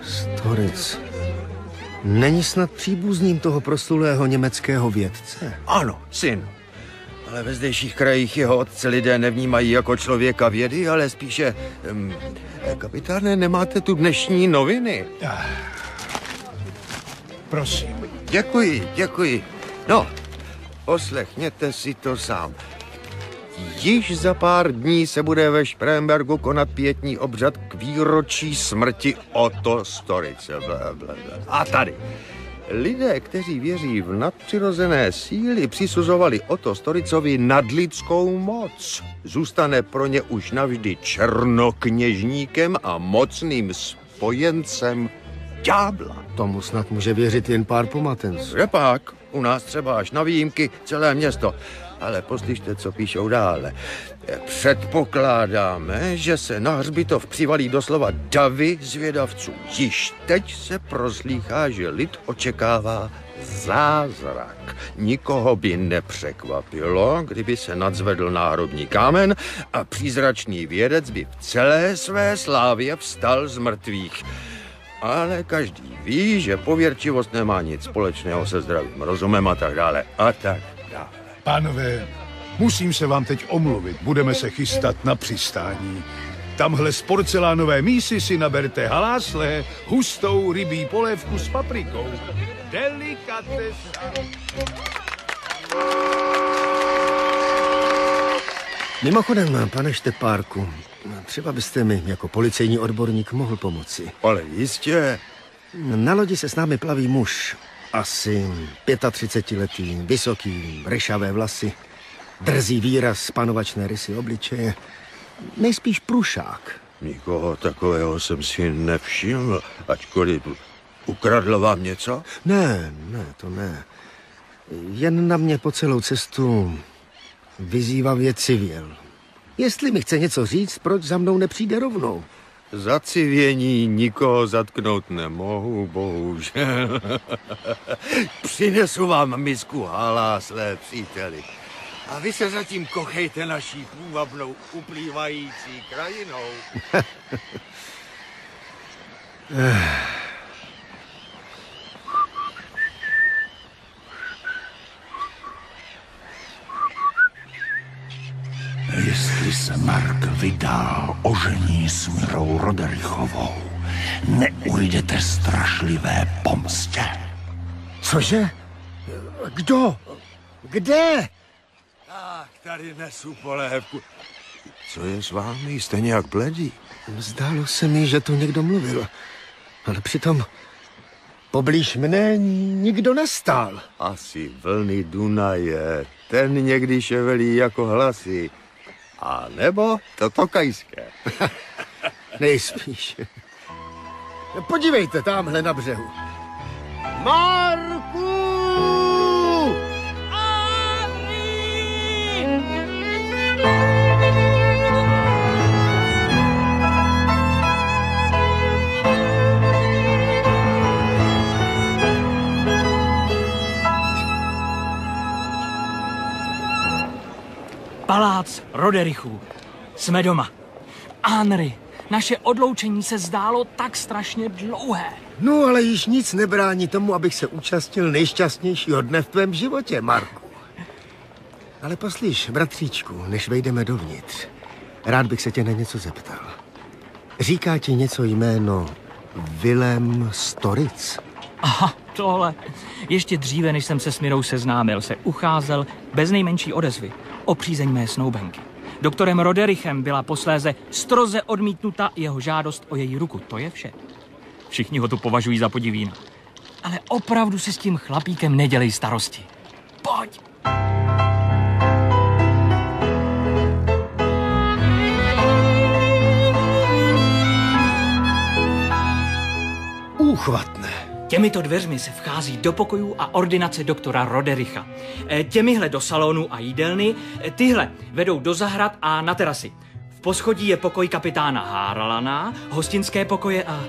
Storic. Není snad příbuzným toho proslulého německého vědce? Ano, syn. Ale ve zdejších krajích jeho otce lidé nevnímají jako člověka vědy, ale spíše... kapitáne, nemáte tu dnešní noviny? Prosím. Děkuji. No, poslechněte si to sám. Již za pár dní se bude ve Šprembergu konat pietní obřad k výročí smrti Otto Storice. A tady. Lidé, kteří věří v nadpřirozené síly, přisuzovali Otto Storicovi nadlidskou moc. Zůstane pro ně už navždy černokněžníkem a mocným spojencem ďábla. Tomu snad může věřit jen pár pomatenců. Je pak, u nás třeba až na výjimky celé město. Ale poslyšte, co píšou dále. Předpokládáme, že se na hřbitov přivalí doslova davy zvědavců. Již teď se proslýchá, že lid očekává zázrak. Nikoho by nepřekvapilo, kdyby se nadzvedl náhrobní kámen a přízračný vědec by v celé své slávě vstal z mrtvých. Ale každý ví, že pověrčivost nemá nic společného se zdravým rozumem a tak dále. A tak dále. Pánové, musím se vám teď omluvit. Budeme se chystat na přistání. Tamhle z porcelánové mísy si naberte halásle, hustou rybí polévku s paprikou. Delikatesa. Mimochodem, pane Štepárku, třeba byste mi jako policejní odborník mohl pomoci. Ale jistě. Na lodi se s námi plaví muž. Asi 35letý, vysoký, ryšavé vlasy, drzý výraz, panovačné rysy obličeje. Nejspíš prušák. Nikoho takového jsem si nevšiml, ačkoliv ukradl vám něco? Ne, to ne. Jen na mě po celou cestu vyzývavě civěl. Jestli mi chce něco říct, proč za mnou nepřijde rovnou? Za civění nikoho zatknout nemohu, bohužel. Přinesu vám misku halásle, příteli. A vy se zatím kochejte naší půvabnou uplývající krajinou. Jestli se Mark vydal, ožení s Mirou Roderichovou, neujdete strašlivé pomstě. Cože? Kdo? Kde? Tak, tady nesu polévku. Co je s vámi? Jste nějak bledí? Zdálo se mi, že tu někdo mluvil. Ale přitom poblíž mne nikdo nestál. Asi vlny Dunaje. Ten někdy ševelí jako hlasy. A nebo to tokajské. Nejspíš. Podívejte, tamhle na břehu. Marku! Palác Roderichů. Jsme doma. Henry, naše odloučení se zdálo tak strašně dlouhé. No, ale již nic nebrání tomu, abych se účastnil nejšťastnějšího dne v tvém životě, Marku. Ale poslyš, bratříčku, než vejdeme dovnitř, rád bych se tě na něco zeptal. Říká ti něco jméno Vilém Storic? Aha, tohle. Ještě dříve, než jsem se s Mirou seznámil, se ucházel bez nejmenší odezvy o přízeň mé snoubenky. Doktorem Roderichem byla posléze stroze odmítnuta jeho žádost o její ruku. To je vše. Všichni ho tu považují za podivína. Ale opravdu si s tím chlapíkem nedělej starosti. Pojď! Úchvatné. Těmito dveřmi se vchází do pokojů a ordinace doktora Rodericha. Těmihle do salonu a jídelny, tyhle vedou do zahrad a na terasy. V poschodí je pokoj kapitána Haralana, hostinské pokoje a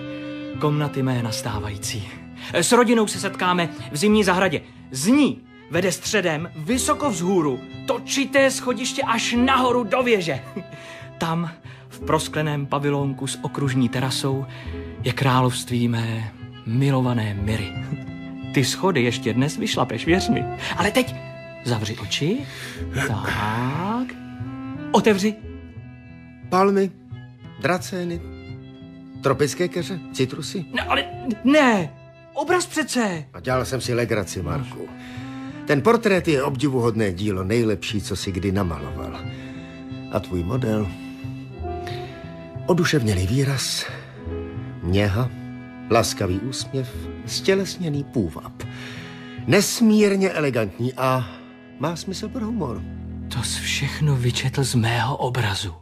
komnaty mé nastávající. S rodinou se setkáme v zimní zahradě. Z ní vede středem vysoko vzhůru točité schodiště až nahoru do věže. Tam v proskleném pavilonku s okružní terasou je království mé milované Miry. Ty schody ještě dnes vyšlapeš, věř mi. Ale teď zavři oči. Tak. Otevři. Palmy, dracény, tropické keře, citrusy. No, ale ne, obraz přece. A dělal jsem si legraci, Marku. Ten portrét je obdivuhodné dílo, nejlepší, co si kdy namaloval. A tvůj model? Oduševnělý výraz, něha, laskavý úsměv, stělesněný půvab. Nesmírně elegantní a má smysl pro humor. To jsi všechno vyčetl z mého obrazu.